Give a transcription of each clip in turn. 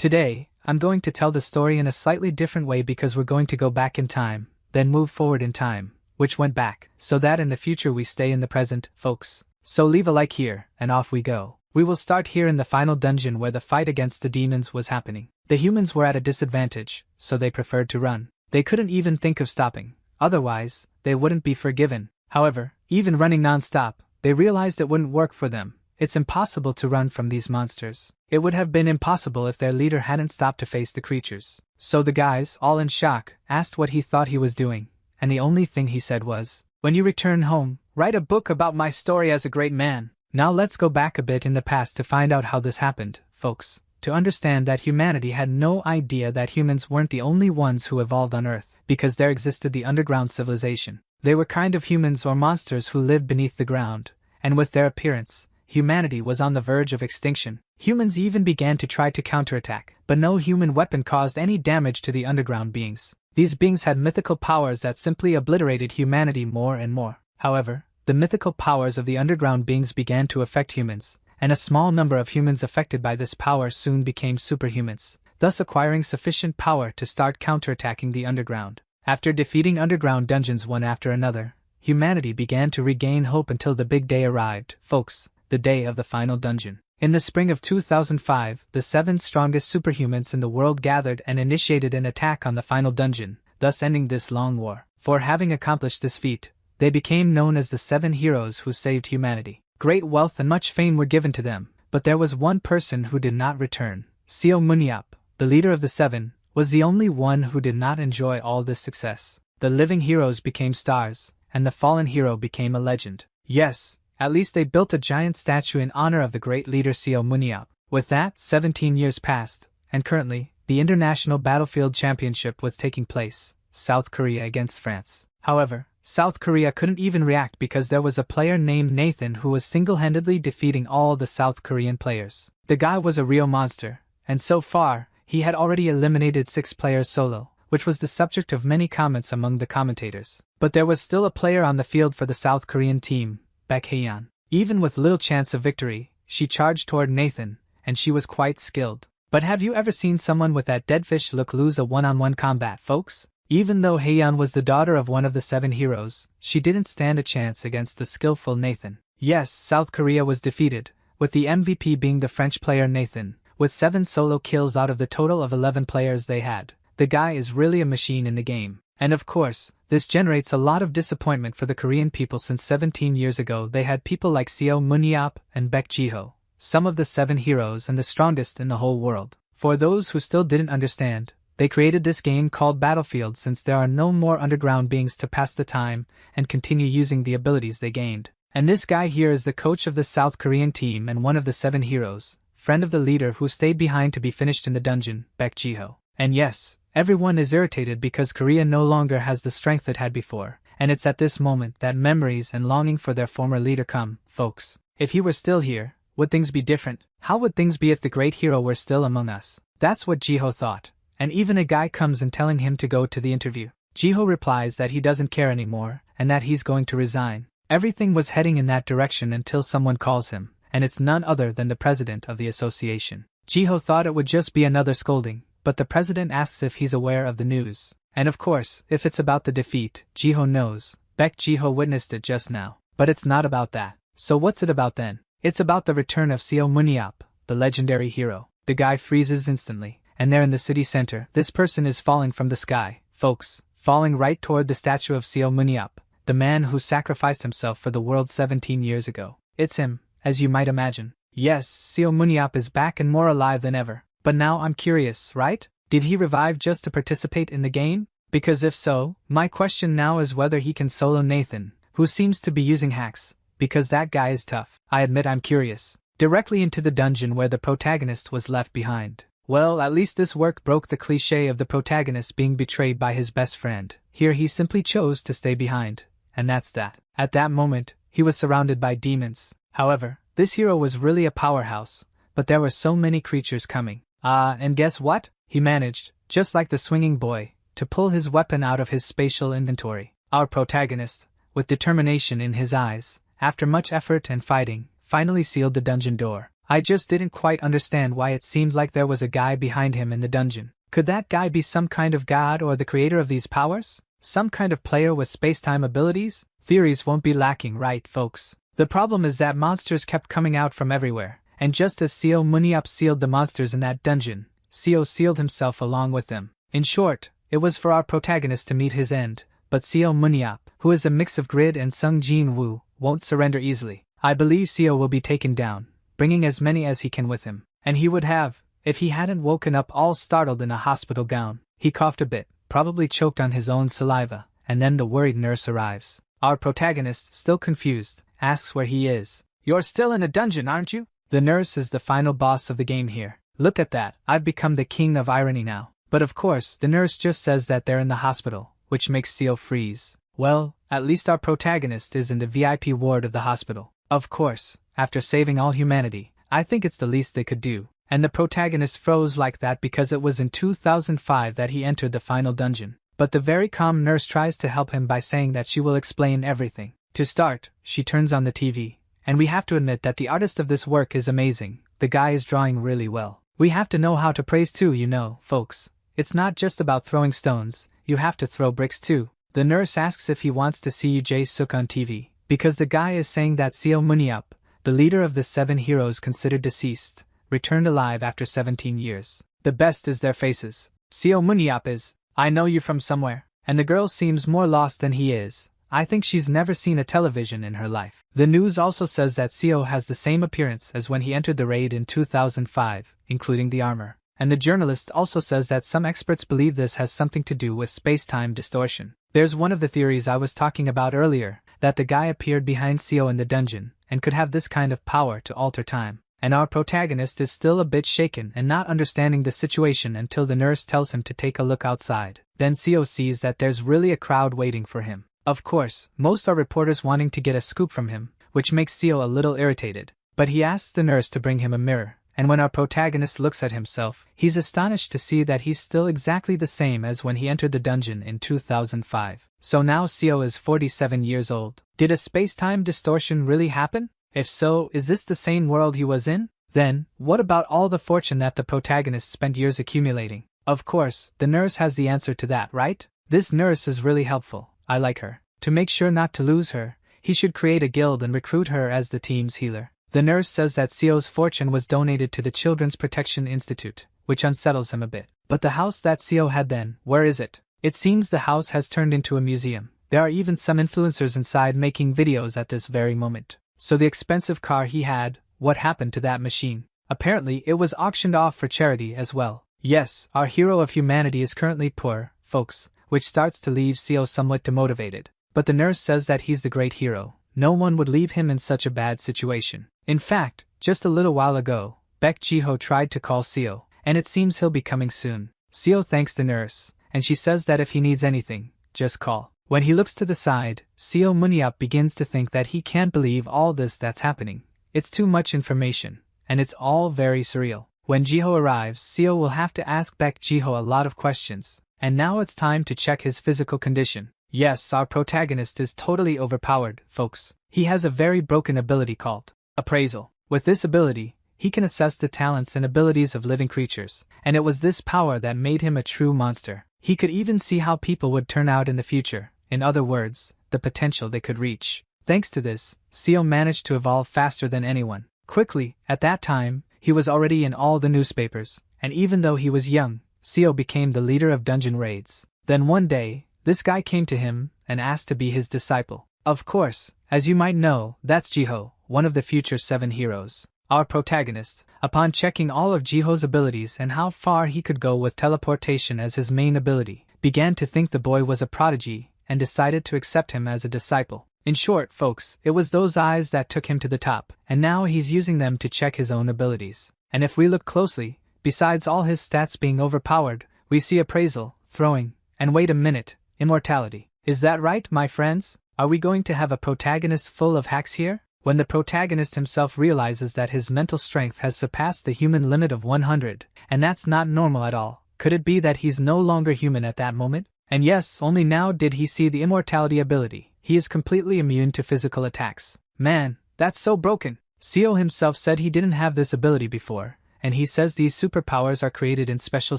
Today, I'm going to tell the story in a slightly different way because we're going to go back in time, then move forward in time, which went back, so that in the future we stay in the present, folks. So leave a like here, and off we go. We will start here in the final dungeon where the fight against the demons was happening. The humans were at a disadvantage, so they preferred to run. They couldn't even think of stopping, otherwise, they wouldn't be forgiven. However, even running non-stop, they realized it wouldn't work for them. It's impossible to run from these monsters. It would have been impossible if their leader hadn't stopped to face the creatures. So the guys, all in shock, asked what he thought he was doing, and the only thing he said was, "When you return home, write a book about my story as a great man." Now let's go back a bit in the past to find out how this happened, folks. To understand that humanity had no idea that humans weren't the only ones who evolved on Earth, because there existed the underground civilization. They were kind of humans or monsters who lived beneath the ground, and with their appearance, humanity was on the verge of extinction. Humans even began to try to counterattack, but no human weapon caused any damage to the underground beings. These beings had mythical powers that simply obliterated humanity more and more. However, the mythical powers of the underground beings began to affect humans, and a small number of humans affected by this power soon became superhumans, thus acquiring sufficient power to start counterattacking the underground. After defeating underground dungeons one after another, humanity began to regain hope until the big day arrived, folks, the day of the final dungeon. In the spring of 2005, the 7 strongest superhumans in the world gathered and initiated an attack on the final dungeon, thus ending this long war. For having accomplished this feat, they became known as the 7 heroes who saved humanity. Great wealth and much fame were given to them, but there was one person who did not return. Seo Muniap, the leader of the 7, was the only one who did not enjoy all this success. The living heroes became stars, and the fallen hero became a legend. Yes, at least they built a giant statue in honor of the great leader Seo Muniap. With that, 17 years passed, and currently, the International Battlefield Championship was taking place, South Korea against France. However, South Korea couldn't even react because there was a player named Nathan who was single-handedly defeating all the South Korean players. The guy was a real monster, and so far, he had already eliminated 6 players solo, which was the subject of many comments among the commentators. But there was still a player on the field for the South Korean team, Baek Haeyeon. Even with little chance of victory, she charged toward Nathan, and she was quite skilled. But have you ever seen someone with that dead fish look lose a one-on-one combat, folks? Even though Haeyeon was the daughter of one of the 7 heroes, she didn't stand a chance against the skillful Nathan. Yes, South Korea was defeated, with the MVP being the French player Nathan, with 7 solo kills out of the total of 11 players they had. The guy is really a machine in the game. And of course, this generates a lot of disappointment for the Korean people since 17 years ago they had people like Seo Muniap and Baek Jiho, some of the 7 heroes and the strongest in the whole world. For those who still didn't understand, they created this game called Battlefield since there are no more underground beings to pass the time and continue using the abilities they gained. And this guy here is the coach of the South Korean team and one of the 7 heroes, friend of the leader who stayed behind to be finished in the dungeon, Baek Jiho. And yes, everyone is irritated because Korea no longer has the strength it had before, and it's at this moment that memories and longing for their former leader come, folks. If he were still here, would things be different? How would things be if the great hero were still among us? That's what Jiho thought, and even a guy comes and telling him to go to the interview. Jiho replies that he doesn't care anymore, and that he's going to resign. Everything was heading in that direction until someone calls him, and it's none other than the president of the association. Jiho thought it would just be another scolding, but the president asks if he's aware of the news. And of course, if it's about the defeat, Jiho knows. Baek Jiho witnessed it just now. But it's not about that. So what's it about then? It's about the return of Seo Muniap, the legendary hero. The guy freezes instantly, and there in the city center, this person is falling from the sky, folks, falling right toward the statue of Seo Muniap, the man who sacrificed himself for the world 17 years ago. It's him, as you might imagine. Yes, Seo Muniap is back and more alive than ever. But now I'm curious, right? Did he revive just to participate in the game? Because if so, my question now is whether he can solo Nathan, who seems to be using hacks, because that guy is tough. I admit I'm curious. Directly into the dungeon where the protagonist was left behind. Well, at least this work broke the cliché of the protagonist being betrayed by his best friend. Here he simply chose to stay behind, and that's that. At that moment, he was surrounded by demons. However, this hero was really a powerhouse, but there were so many creatures coming. And guess what? He managed, just like the swinging boy, to pull his weapon out of his spatial inventory. Our protagonist, with determination in his eyes, after much effort and fighting, finally sealed the dungeon door. I just didn't quite understand why it seemed like there was a guy behind him in the dungeon. Could that guy be some kind of god or the creator of these powers? Some kind of player with space-time abilities? Theories won't be lacking, right, folks? The problem is that monsters kept coming out from everywhere, and just as Seo Muniap sealed the monsters in that dungeon, Seo sealed himself along with them. In short, it was for our protagonist to meet his end, but Seo Muniap, who is a mix of Grid and Sung Jin Woo, won't surrender easily. I believe Seo will be taken down, bringing as many as he can with him. And he would have, if he hadn't woken up all startled in a hospital gown. He coughed a bit, probably choked on his own saliva, and then the worried nurse arrives. Our protagonist, still confused, asks where he is. You're still in a dungeon, aren't you? The nurse is the final boss of the game here. Look at that, I've become the king of irony now. But of course, the nurse just says that they're in the hospital, which makes Seo freeze. Well, at least our protagonist is in the VIP ward of the hospital. Of course, after saving all humanity, I think it's the least they could do. And the protagonist froze like that because it was in 2005 that he entered the final dungeon. But the very calm nurse tries to help him by saying that she will explain everything. To start, she turns on the TV. And we have to admit that the artist of this work is amazing. The guy is drawing really well. We have to know how to praise too, you know, folks. It's not just about throwing stones, you have to throw bricks too. The nurse asks if he wants to see Jae Suk on TV, because the guy is saying that Seo Muniap, the leader of the 7 heroes considered deceased, returned alive after 17 years. The best is their faces. Seo Muniap is, I know you from somewhere. And the girl seems more lost than he is. I think she's never seen a television in her life. The news also says that Seo has the same appearance as when he entered the raid in 2005, including the armor. And the journalist also says that some experts believe this has something to do with space-time distortion. There's one of the theories I was talking about earlier, that the guy appeared behind Seo in the dungeon, and could have this kind of power to alter time. And our protagonist is still a bit shaken and not understanding the situation until the nurse tells him to take a look outside. Then Seo sees that there's really a crowd waiting for him. Of course, most are reporters wanting to get a scoop from him, which makes Seo a little irritated. But he asks the nurse to bring him a mirror, and when our protagonist looks at himself, he's astonished to see that he's still exactly the same as when he entered the dungeon in 2005. So now Seo is 47 years old. Did a space-time distortion really happen? If so, is this the same world he was in? Then, what about all the fortune that the protagonist spent years accumulating? Of course, the nurse has the answer to that, right? This nurse is really helpful. I like her. To make sure not to lose her, he should create a guild and recruit her as the team's healer. The nurse says that Seo's fortune was donated to the Children's Protection Institute, which unsettles him a bit. But the house that Seo had then, where is it? It seems the house has turned into a museum. There are even some influencers inside making videos at this very moment. So the expensive car he had, what happened to that machine? Apparently it was auctioned off for charity as well. Yes, our hero of humanity is currently poor, folks, which starts to leave Seo somewhat demotivated. But the nurse says that he's the great hero. No one would leave him in such a bad situation. In fact, just a little while ago, Baek Jiho tried to call Seo, and it seems he'll be coming soon. Seo thanks the nurse, and she says that if he needs anything, just call. When he looks to the side, Seo Muniap begins to think that he can't believe all this that's happening. It's too much information, and it's all very surreal. When Jiho arrives, Seo will have to ask Baek Jiho a lot of questions, and now it's time to check his physical condition. Yes, our protagonist is totally overpowered, folks. He has a very broken ability called appraisal. With this ability, he can assess the talents and abilities of living creatures, and it was this power that made him a true monster. He could even see how people would turn out in the future. In other words, the potential they could reach. Thanks to this, Seo managed to evolve faster than anyone. Quickly, at that time, he was already in all the newspapers, and even though he was young, Seo became the leader of dungeon raids. Then one day, this guy came to him and asked to be his disciple. Of course, as you might know, that's Jiho, one of the future 7 heroes. Our protagonist, upon checking all of Jiho's abilities and how far he could go with teleportation as his main ability, began to think the boy was a prodigy and decided to accept him as a disciple. In short, folks, it was those eyes that took him to the top, and now he's using them to check his own abilities. And if we look closely, besides all his stats being overpowered, we see appraisal, throwing, and wait a minute, immortality. Is that right, my friends? Are we going to have a protagonist full of hacks here? When the protagonist himself realizes that his mental strength has surpassed the human limit of 100, and that's not normal at all, could it be that he's no longer human at that moment? And yes, only now did he see the immortality ability. He is completely immune to physical attacks. Man, that's so broken. Seo himself said he didn't have this ability before, and he says these superpowers are created in special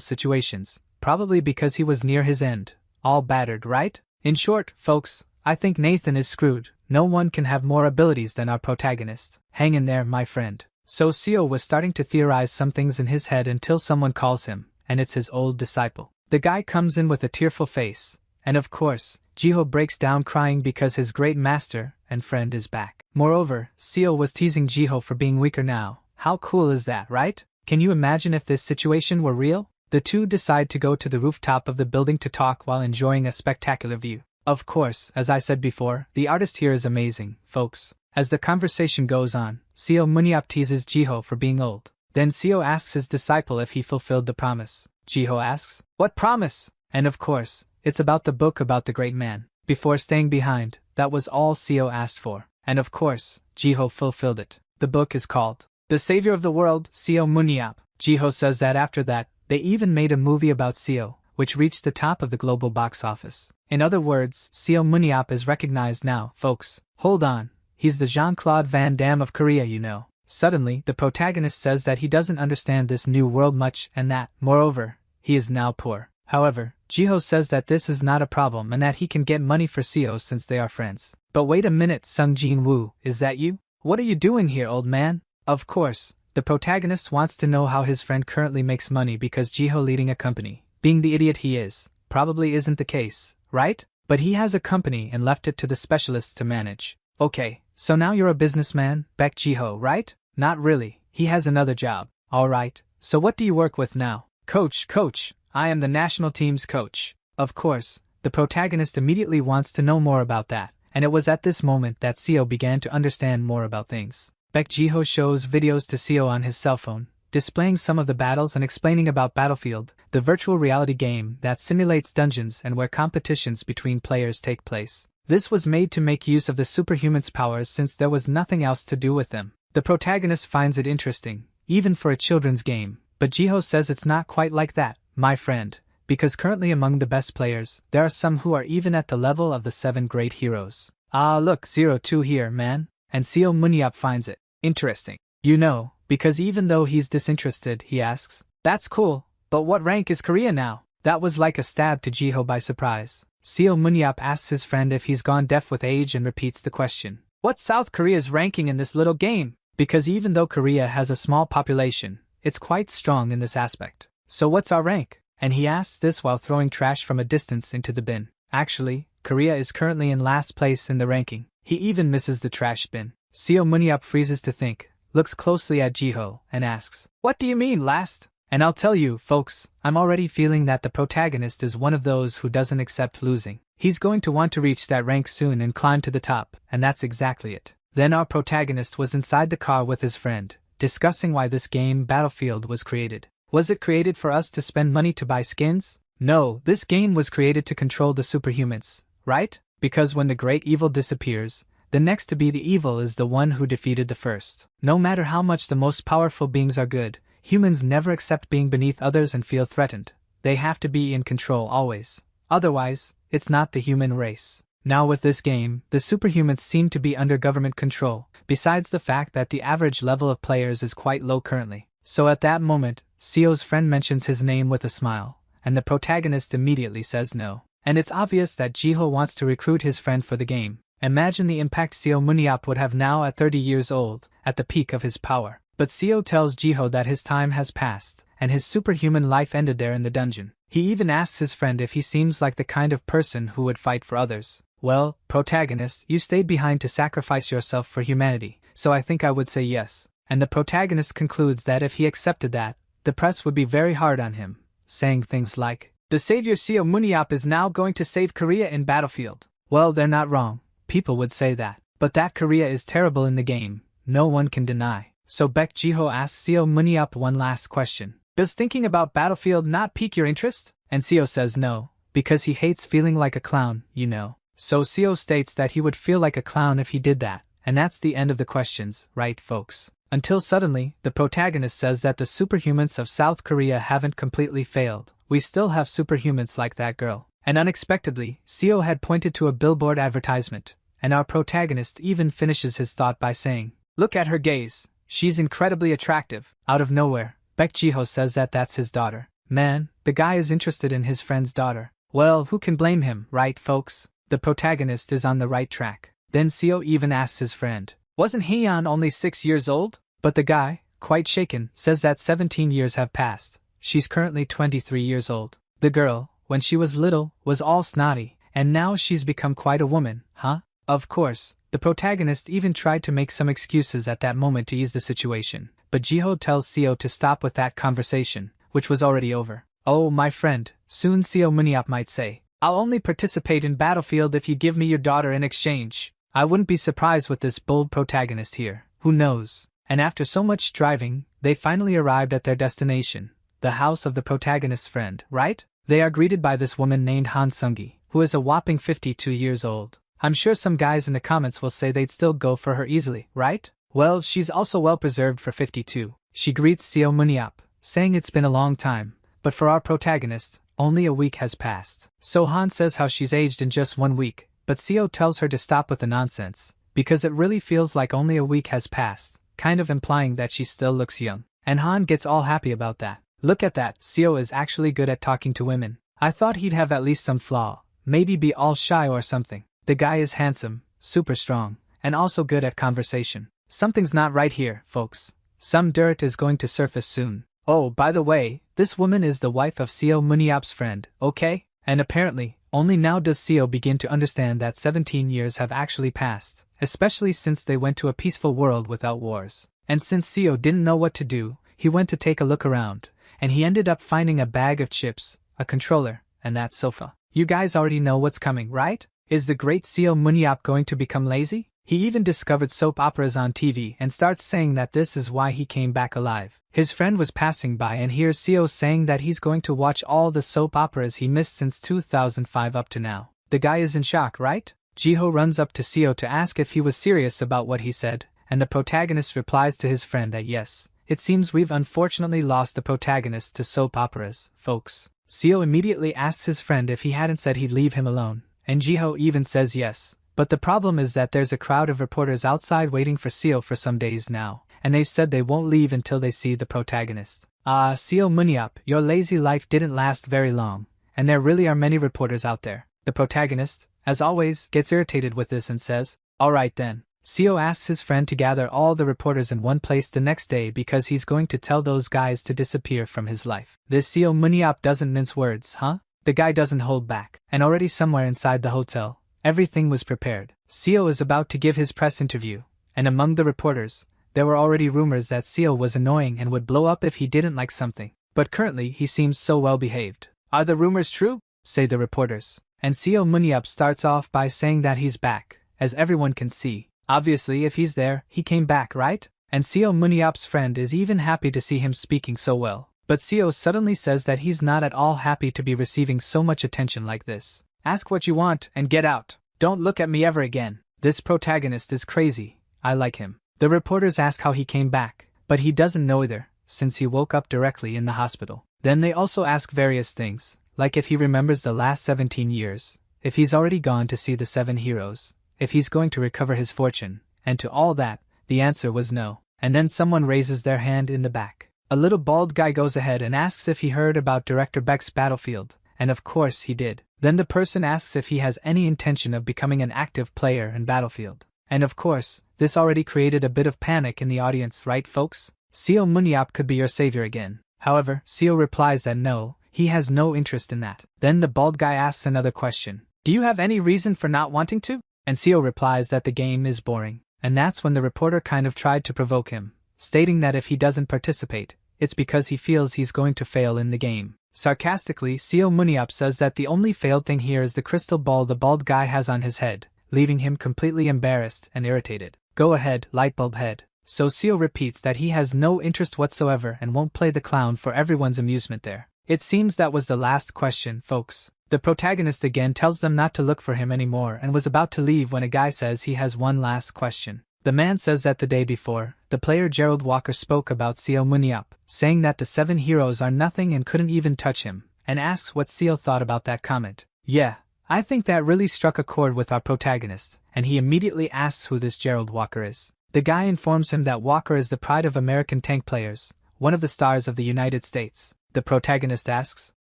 situations, probably because he was near his end. All battered, right? In short, folks, I think Nathan is screwed. No one can have more abilities than our protagonist. Hang in there, my friend. So Seo was starting to theorize some things in his head until someone calls him, and it's his old disciple. The guy comes in with a tearful face, and of course, Jiho breaks down crying because his great master and friend is back. Moreover, Seo was teasing Jiho for being weaker now. How cool is that, right? Can you imagine if this situation were real? The two decide to go to the rooftop of the building to talk while enjoying a spectacular view. Of course, as I said before, the artist here is amazing, folks. As the conversation goes on, Seo Muniap teases Jiho for being old. Then Seo asks his disciple if he fulfilled the promise. Jiho asks, "What promise?" And of course, it's about the book about the great man. Before staying behind, that was all Seo asked for. And of course, Jiho fulfilled it. The book is called The Savior of the World, Seo Muniap. Jiho says that after that, they even made a movie about Seo, which reached the top of the global box office. In other words, Seo Muniap is recognized now, folks. Hold on, he's the Jean-Claude Van Damme of Korea, you know. Suddenly, the protagonist says that he doesn't understand this new world much and that, moreover, he is now poor. However, Jiho says that this is not a problem and that he can get money for Seo since they are friends. But wait a minute, Sung Jin-woo, is that you? What are you doing here, old man? Of course, the protagonist wants to know how his friend currently makes money because Jiho leading a company, being the idiot he is, probably isn't the case, right? But he has a company and left it to the specialists to manage. Okay, so now you're a businessman, Baek Jiho, right? Not really, he has another job. Alright, so what do you work with now? Coach, I am the national team's coach. Of course, the protagonist immediately wants to know more about that, and it was at this moment that Seo began to understand more about things. Baek Jiho shows videos to Seo on his cell phone, displaying some of the battles and explaining about Battlefield, the virtual reality game that simulates dungeons and where competitions between players take place. This was made to make use of the superhuman's powers since there was nothing else to do with them. The protagonist finds it interesting, even for a children's game, but Jiho says it's not quite like that, my friend, because currently among the best players, there are some who are even at the level of the 7 great heroes. Ah look, 02 here, man. And Seo Muniap finds it interesting. You know, because even though he's disinterested, he asks, "That's cool, but what rank is Korea now?" That was like a stab to Jiho by surprise. Seo Muniap asks his friend if he's gone deaf with age and repeats the question. What's South Korea's ranking in this little game? Because even though Korea has a small population, it's quite strong in this aspect. So what's our rank? And he asks this while throwing trash from a distance into the bin. Actually, Korea is currently in last place in the ranking. He even misses the trash bin. Seo Muniap freezes to think, looks closely at Jiho, and asks, "What do you mean, last?" And I'll tell you, folks, I'm already feeling that the protagonist is one of those who doesn't accept losing. He's going to want to reach that rank soon and climb to the top, and that's exactly it. Then our protagonist was inside the car with his friend, discussing why this game, Battlefield, was created. Was it created for us to spend money to buy skins? No, this game was created to control the superhumans, right? Because when the great evil disappears, the next to be the evil is the one who defeated the first. No matter how much the most powerful beings are good, humans never accept being beneath others and feel threatened. They have to be in control always. Otherwise, it's not the human race. Now with this game, the superhumans seem to be under government control, besides the fact that the average level of players is quite low currently. So at that moment, Seo's friend mentions his name with a smile, and the protagonist immediately says no. And it's obvious that Jiho wants to recruit his friend for the game. Imagine the impact Seo Muniap would have now at 30 years old, at the peak of his power. But Seo tells Jiho that his time has passed, and his superhuman life ended there in the dungeon. He even asks his friend if he seems like the kind of person who would fight for others. Well, protagonist, you stayed behind to sacrifice yourself for humanity, so I think I would say yes. And the protagonist concludes that if he accepted that, the press would be very hard on him, saying things like, "The savior Seo Muniap is now going to save Korea in Battlefield." Well, they're not wrong. People would say that. But that Korea is terrible in the game, no one can deny. So Baek Jiho asks Seo Muniap one last question. Does thinking about Battlefield not pique your interest? And Seo says no, because he hates feeling like a clown, you know. So Seo states that he would feel like a clown if he did that, and that's the end of the questions, right folks? Until suddenly, the protagonist says that the superhumans of South Korea haven't completely failed. We still have superhumans like that girl. And unexpectedly, Seo had pointed to a billboard advertisement, and our protagonist even finishes his thought by saying, Look at her gaze. She's incredibly attractive. Out of nowhere, Baek Jiho says that that's his daughter. Man, the guy is interested in his friend's daughter. Well, who can blame him, right folks? The protagonist is on the right track. Then Seo even asks his friend, wasn't Hyeon only 6 years old? But the guy, quite shaken, says that 17 years have passed. She's currently 23 years old. The girl, when she was little, was all snotty, and now she's become quite a woman, huh? Of course, the protagonist even tried to make some excuses at that moment to ease the situation, but Jiho tells Seo to stop with that conversation, which was already over. Oh, my friend, soon Seo Muniap might say, I'll only participate in Battlefield if you give me your daughter in exchange. I wouldn't be surprised with this bold protagonist here, who knows? And after so much driving, they finally arrived at their destination, the house of the protagonist's friend, right? They are greeted by this woman named Han Sungi, who is a whopping 52 years old. I'm sure some guys in the comments will say they'd still go for her easily, right? Well, she's also well preserved for 52. She greets Seo Muniap, saying it's been a long time, but for our protagonist, only a week has passed. So Han says how she's aged in just 1 week, but Seo tells her to stop with the nonsense, because it really feels like only a week has passed, kind of implying that she still looks young. And Han gets all happy about that. Look at that, Seo is actually good at talking to women. I thought he'd have at least some flaw, maybe be all shy or something. The guy is handsome, super strong, and also good at conversation. Something's not right here, folks. Some dirt is going to surface soon. Oh, by the way, this woman is the wife of Seo Muniap's friend, okay? And apparently, only now does Seo begin to understand that 17 years have actually passed, especially since they went to a peaceful world without wars. And since Seo didn't know what to do, he went to take a look around, and he ended up finding a bag of chips, a controller, and that sofa. You guys already know what's coming, right? Is the great Seo Muniap going to become lazy? He even discovered soap operas on TV and starts saying that this is why he came back alive. His friend was passing by and hears Seo saying that he's going to watch all the soap operas he missed since 2005 up to now. The guy is in shock, right? Jiho runs up to Seo to ask if he was serious about what he said, and the protagonist replies to his friend that yes, it seems we've unfortunately lost the protagonist to soap operas, folks. Seo immediately asks his friend if he hadn't said he'd leave him alone, and Jiho even says yes. But the problem is that there's a crowd of reporters outside waiting for Seo for some days now, and they've said they won't leave until they see the protagonist. Seo Muniap, your lazy life didn't last very long, and there really are many reporters out there. The protagonist, as always, gets irritated with this and says, alright then. Seo asks his friend to gather all the reporters in one place the next day because he's going to tell those guys to disappear from his life. This Seo Muniap doesn't mince words, huh? The guy doesn't hold back, and already somewhere inside the hotel, everything was prepared. Seo is about to give his press interview, and among the reporters, there were already rumors that Seo was annoying and would blow up if he didn't like something. But currently he seems so well behaved. Are the rumors true? Say the reporters. And Seo Muniap starts off by saying that he's back, as everyone can see. Obviously if he's there, he came back, right? And Seo Muniap's friend is even happy to see him speaking so well. But Seo suddenly says that he's not at all happy to be receiving so much attention like this. Ask what you want and get out. Don't look at me ever again. This protagonist is crazy. I like him. The reporters ask how he came back, but he doesn't know either, since he woke up directly in the hospital. Then they also ask various things, like if he remembers the last 17 years, if he's already gone to see the 7 heroes, if he's going to recover his fortune, and to all that, the answer was no. And then someone raises their hand in the back. A little bald guy goes ahead and asks if he heard about Director Beck's Battlefield, and of course he did. Then the person asks if he has any intention of becoming an active player in Battlefield. And of course, this already created a bit of panic in the audience, right folks? Seo Muniap could be your savior again. However, Seo replies that no, he has no interest in that. Then the bald guy asks another question. Do you have any reason for not wanting to? And Seo replies that the game is boring. And that's when the reporter kind of tried to provoke him, stating that if he doesn't participate, it's because he feels he's going to fail in the game. Sarcastically, Seo Muniap says that the only failed thing here is the crystal ball the bald guy has on his head, leaving him completely embarrassed and irritated. Go ahead, lightbulb head. So Seo repeats that he has no interest whatsoever and won't play the clown for everyone's amusement there. It seems that was the last question, folks. The protagonist again tells them not to look for him anymore and was about to leave when a guy says he has one last question. The man says that the day before, the player Gerald Walker spoke about Seo Muniap, saying that the 7 heroes are nothing and couldn't even touch him, and asks what Seo thought about that comment. Yeah, I think that really struck a chord with our protagonist, and he immediately asks who this Gerald Walker is. The guy informs him that Walker is the pride of American tank players, one of the stars of the United States. The protagonist asks,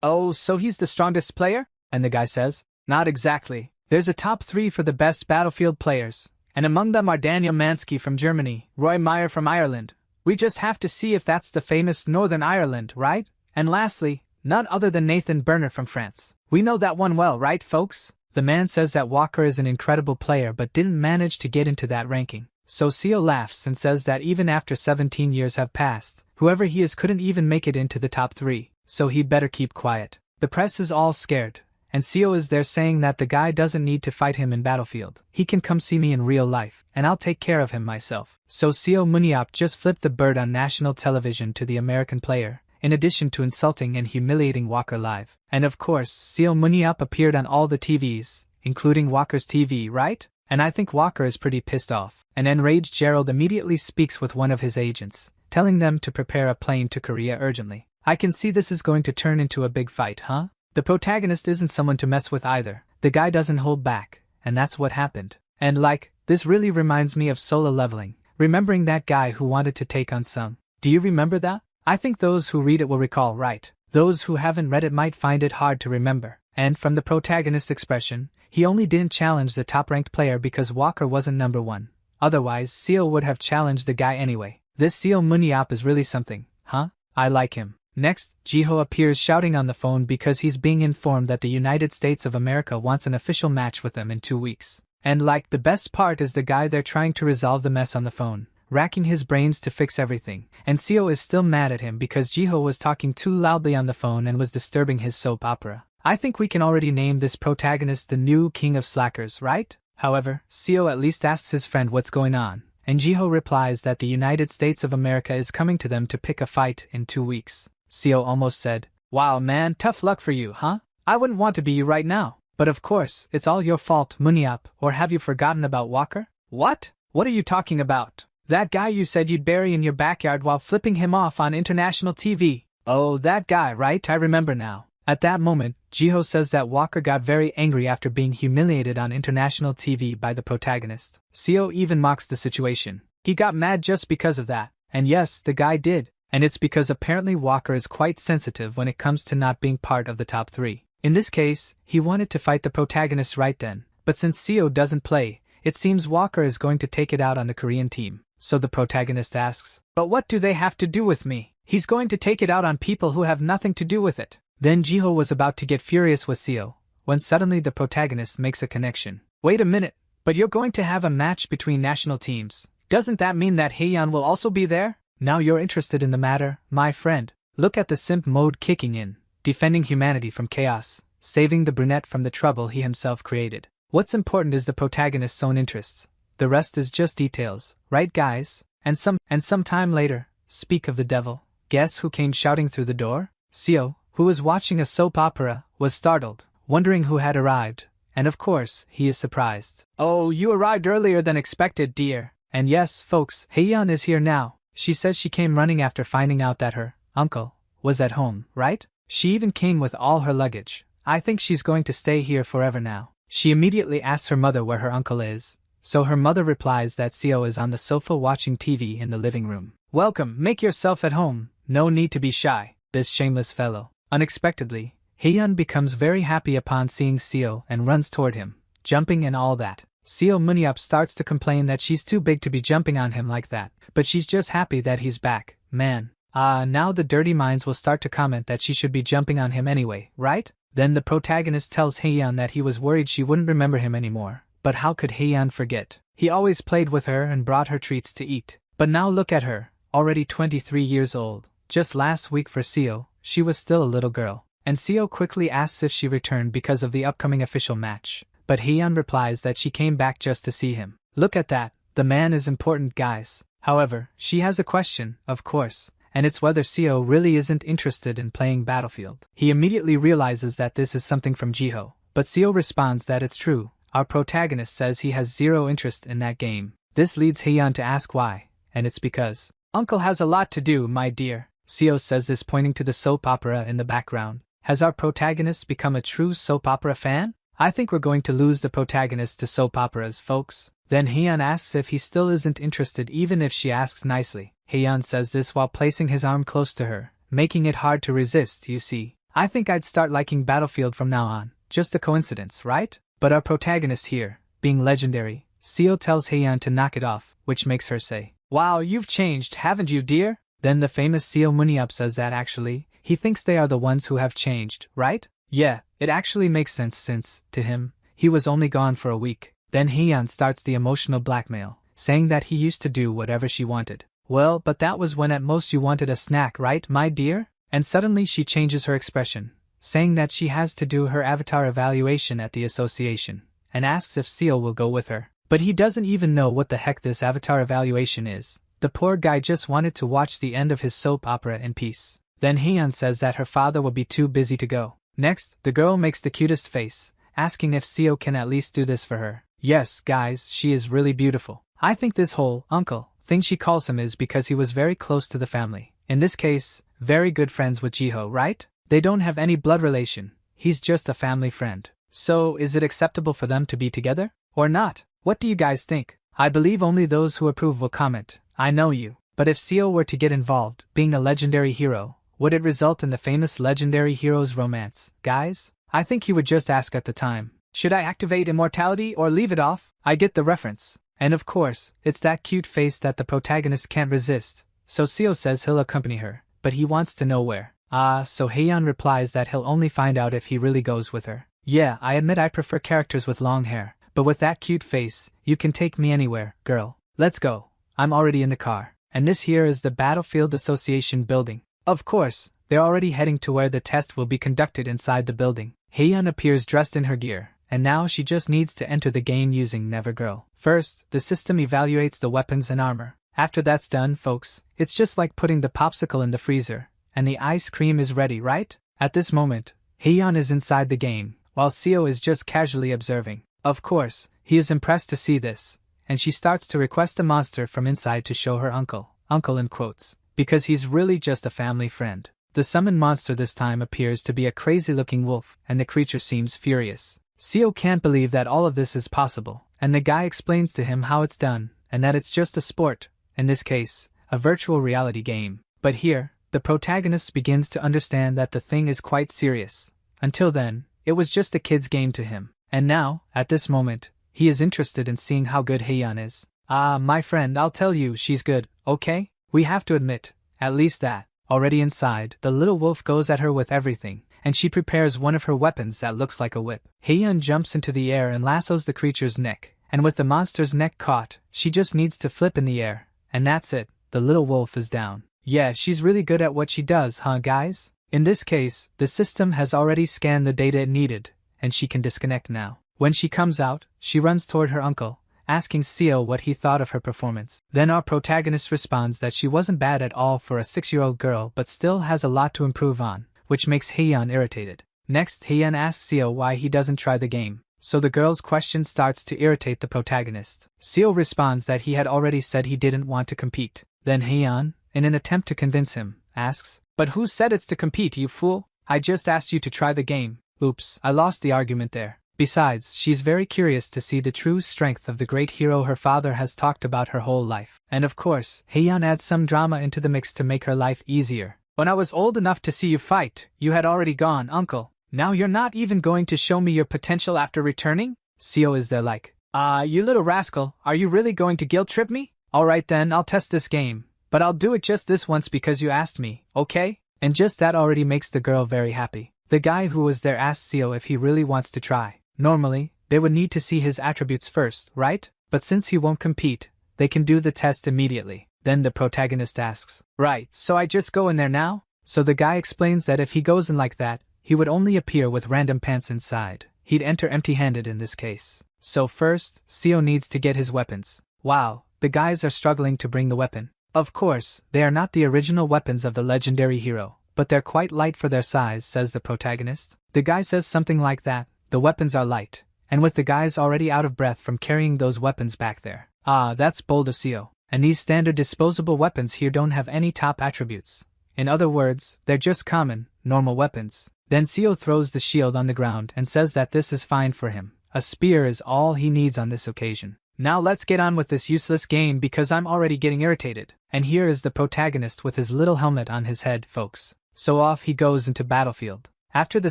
"Oh, so he's the strongest player?" And the guy says, "Not exactly. There's a top 3 for the best battlefield players, and among them are Daniel Mansky from Germany, Roy Meyer from Ireland. We just have to see if that's the famous Northern Ireland, right? And lastly, none other than Nathan Berner from France. We know that one well, right, folks?" The man says that Walker is an incredible player but didn't manage to get into that ranking. So Seo laughs and says that even after 17 years have passed, whoever he is couldn't even make it into the top 3, so he'd better keep quiet. The press is all scared, and Seo is there saying that the guy doesn't need to fight him in Battlefield. He can come see me in real life, and I'll take care of him myself. So Seo Muniop just flipped the bird on national television to the American player, in addition to insulting and humiliating Walker live. And of course, Seo Muniop appeared on all the TVs, including Walker's TV, right? And I think Walker is pretty pissed off. An enraged Gerald immediately speaks with one of his agents, telling them to prepare a plane to Korea urgently. I can see this is going to turn into a big fight, huh? The protagonist isn't someone to mess with either. The guy doesn't hold back, and that's what happened. And this really reminds me of Solo Leveling, remembering that guy who wanted to take on Sung. Do you remember that? I think those who read it will recall, right? Those who haven't read it might find it hard to remember. And from the protagonist's expression, he only didn't challenge the top-ranked player because Walker wasn't number 1. Otherwise, Seo would have challenged the guy anyway. This Seo Muniop is really something, huh? I like him. Next, Jiho appears shouting on the phone because he's being informed that the United States of America wants an official match with them in 2 weeks. And the best part is the guy there trying to resolve the mess on the phone, racking his brains to fix everything. And Seo is still mad at him because Jiho was talking too loudly on the phone and was disturbing his soap opera. I think we can already name this protagonist the new king of slackers, right? However, Seo at least asks his friend what's going on, and Jiho replies that the United States of America is coming to them to pick a fight in 2 weeks. Seo almost said, "Wow man, tough luck for you, huh? I wouldn't want to be you right now. But of course, it's all your fault, Muniop, or have you forgotten about Walker?" "What? What are you talking about? That guy you said you'd bury in your backyard while flipping him off on international TV. Oh, that guy, right? I remember now." At that moment, Jiho says that Walker got very angry after being humiliated on international TV by the protagonist. Seo even mocks the situation. He got mad just because of that. And yes, the guy did. And it's because apparently Walker is quite sensitive when it comes to not being part of the top 3. In this case, he wanted to fight the protagonist right then. But since Seo doesn't play, it seems Walker is going to take it out on the Korean team. So the protagonist asks, "But what do they have to do with me? He's going to take it out on people who have nothing to do with it." Then Jiho was about to get furious with Seo, when suddenly the protagonist makes a connection. "Wait a minute, but you're going to have a match between national teams. Doesn't that mean that Haeyeon will also be there? Now you're interested in the matter, my friend. Look at the simp mode kicking in, defending humanity from chaos, saving the brunette from the trouble he himself created. What's important is the protagonist's own interests. The rest is just details, right guys? And some time later, speak of the devil, guess who came shouting through the door? Seo, who was watching a soap opera, was startled, wondering who had arrived, and of course, he is surprised. "Oh, you arrived earlier than expected, dear. And yes, folks, Haeyeon is here now. She says she came running after finding out that her uncle was at home, right? She even came with all her luggage. I think she's going to stay here forever now." She immediately asks her mother where her uncle is, so her mother replies that Seo is on the sofa watching TV in the living room. "Welcome, make yourself at home, no need to be shy, this shameless fellow." Unexpectedly, Haeyeon becomes very happy upon seeing Seo and runs toward him, jumping and all that. Seo Muniop starts to complain that she's too big to be jumping on him like that, but she's just happy that he's back. Man. Now the dirty minds will start to comment that she should be jumping on him anyway, right? Then the protagonist tells Haeyeon that he was worried she wouldn't remember him anymore. But how could Haeyeon forget? He always played with her and brought her treats to eat. But now look at her, already 23 years old. Just last week for Seo, she was still a little girl. And Seo quickly asks if she returned because of the upcoming official match. But Haeyeon replies that she came back just to see him. Look at that, the man is important, guys. However, she has a question, of course, and it's whether Seo really isn't interested in playing Battlefield. He immediately realizes that this is something from Jiho, but Seo responds that it's true. Our protagonist says he has zero interest in that game. This leads Haeyeon to ask why, and it's because Uncle has a lot to do, my dear. Seo says this pointing to the soap opera in the background. Has our protagonist become a true soap opera fan? I think we're going to lose the protagonist to soap operas, folks. Then Heian asks if he still isn't interested even if she asks nicely. Heian says this while placing his arm close to her, making it hard to resist, you see. I think I'd start liking Battlefield from now on, just a coincidence, right? But our protagonist here, being legendary, Seo tells Heian to knock it off, which makes her say, "Wow, you've changed, haven't you, dear?" Then the famous Seo Muniap says that actually, he thinks they are the ones who have changed, right? Yeah, it actually makes sense since, to him, he was only gone for a week. Then Heian starts the emotional blackmail, saying that he used to do whatever she wanted. Well, but that was when at most you wanted a snack, right, my dear? And suddenly she changes her expression, saying that she has to do her avatar evaluation at the association, and asks if Seo will go with her. But he doesn't even know what the heck this avatar evaluation is. The poor guy just wanted to watch the end of his soap opera in peace. Then Heian says that her father will be too busy to go. Next, the girl makes the cutest face, asking if Seo can at least do this for her. Yes, guys, she is really beautiful. I think this whole uncle thing she calls him is because he was very close to the family. In this case, very good friends with Jiho, right? They don't have any blood relation. He's just a family friend. So, is it acceptable for them to be together? Or not? What do you guys think? I believe only those who approve will comment. I know you. But if Seo were to get involved, being a legendary hero, would it result in the famous legendary hero's romance? Guys? I think he would just ask at the time, should I activate immortality or leave it off? I get the reference. And of course, it's that cute face that the protagonist can't resist. So Seo says he'll accompany her, but he wants to know where. So Heian replies that he'll only find out if he really goes with her. Yeah, I admit I prefer characters with long hair, but with that cute face, you can take me anywhere, girl. Let's go. I'm already in the car. And this here is the Battlefield Association building. Of course, they're already heading to where the test will be conducted inside the building. Heian appears dressed in her gear, and now she just needs to enter the game using Never Girl. First, the system evaluates the weapons and armor. After that's done, folks, it's just like putting the popsicle in the freezer, and the ice cream is ready, right? At this moment, Heian is inside the game, while Seo is just casually observing. Of course, he is impressed to see this, and she starts to request a monster from inside to show her uncle in quotes, because he's really just a family friend. The summoned monster this time appears to be a crazy-looking wolf, and the creature seems furious. Seo can't believe that all of this is possible, and the guy explains to him how it's done, and that it's just a sport, in this case, a virtual reality game. But here, the protagonist begins to understand that the thing is quite serious. Until then, it was just a kid's game to him. And now, at this moment, he is interested in seeing how good Heian is. My friend, I'll tell you she's good, okay? We have to admit, at least that. Already inside, the little wolf goes at her with everything, and she prepares one of her weapons that looks like a whip. Heian jumps into the air and lassos the creature's neck, and with the monster's neck caught, she just needs to flip in the air, and that's it, the little wolf is down. Yeah, she's really good at what she does, huh guys? In this case, the system has already scanned the data it needed, and she can disconnect now. When she comes out, she runs toward her uncle, asking Seo what he thought of her performance. Then our protagonist responds that she wasn't bad at all for a 6-year-old girl but still has a lot to improve on, which makes Heian irritated. Next, Heian asks Seo why he doesn't try the game, so the girl's question starts to irritate the protagonist. Seo responds that he had already said he didn't want to compete. Then Heian, in an attempt to convince him, asks, "But who said it's to compete, you fool? I just asked you to try the game." Oops, I lost the argument there. Besides, she's very curious to see the true strength of the great hero her father has talked about her whole life. And of course, Heian adds some drama into the mix to make her life easier. "When I was old enough to see you fight, you had already gone, uncle. Now you're not even going to show me your potential after returning?" Seo is there like, you little rascal, are you really going to guilt trip me? Alright then, I'll test this game. But I'll do it just this once because you asked me, okay? And just that already makes the girl very happy. The guy who was there asks Seo if he really wants to try. Normally, they would need to see his attributes first, right? But since he won't compete, they can do the test immediately. Then the protagonist asks, "Right, so I just go in there now?" So the guy explains that if he goes in like that, he would only appear with random pants inside. He'd enter empty-handed in this case. So first, Seo needs to get his weapons. Wow, the guys are struggling to bring the weapon. Of course, they are not the original weapons of the legendary hero, but they're quite light for their size, says the protagonist. The guy says something like that, the weapons are light, and with the guys already out of breath from carrying those weapons back there. That's bold of Seo. And these standard disposable weapons here don't have any top attributes. In other words, they're just common, normal weapons. Then Seo throws the shield on the ground and says that this is fine for him. A spear is all he needs on this occasion. Now let's get on with this useless game because I'm already getting irritated. And here is the protagonist with his little helmet on his head, folks. So off he goes into battlefield. After the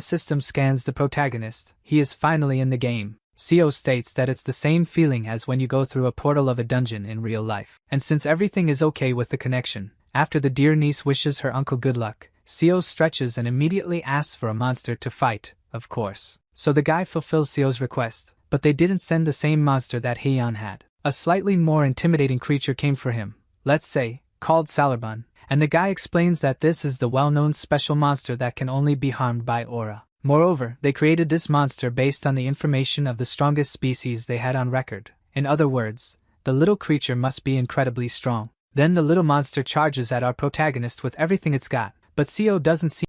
system scans the protagonist, he is finally in the game. CO states that it's the same feeling as when you go through a portal of a dungeon in real life. And since everything is okay with the connection, after the dear niece wishes her uncle good luck, CO stretches and immediately asks for a monster to fight, of course. So the guy fulfills CO's request, but they didn't send the same monster that Heian had. A slightly more intimidating creature came for him, let's say, called Salarbun, and the guy explains that this is the well-known special monster that can only be harmed by aura. Moreover, they created this monster based on the information of the strongest species they had on record. In other words, the little creature must be incredibly strong. Then the little monster charges at our protagonist with everything it's got, but CO doesn't see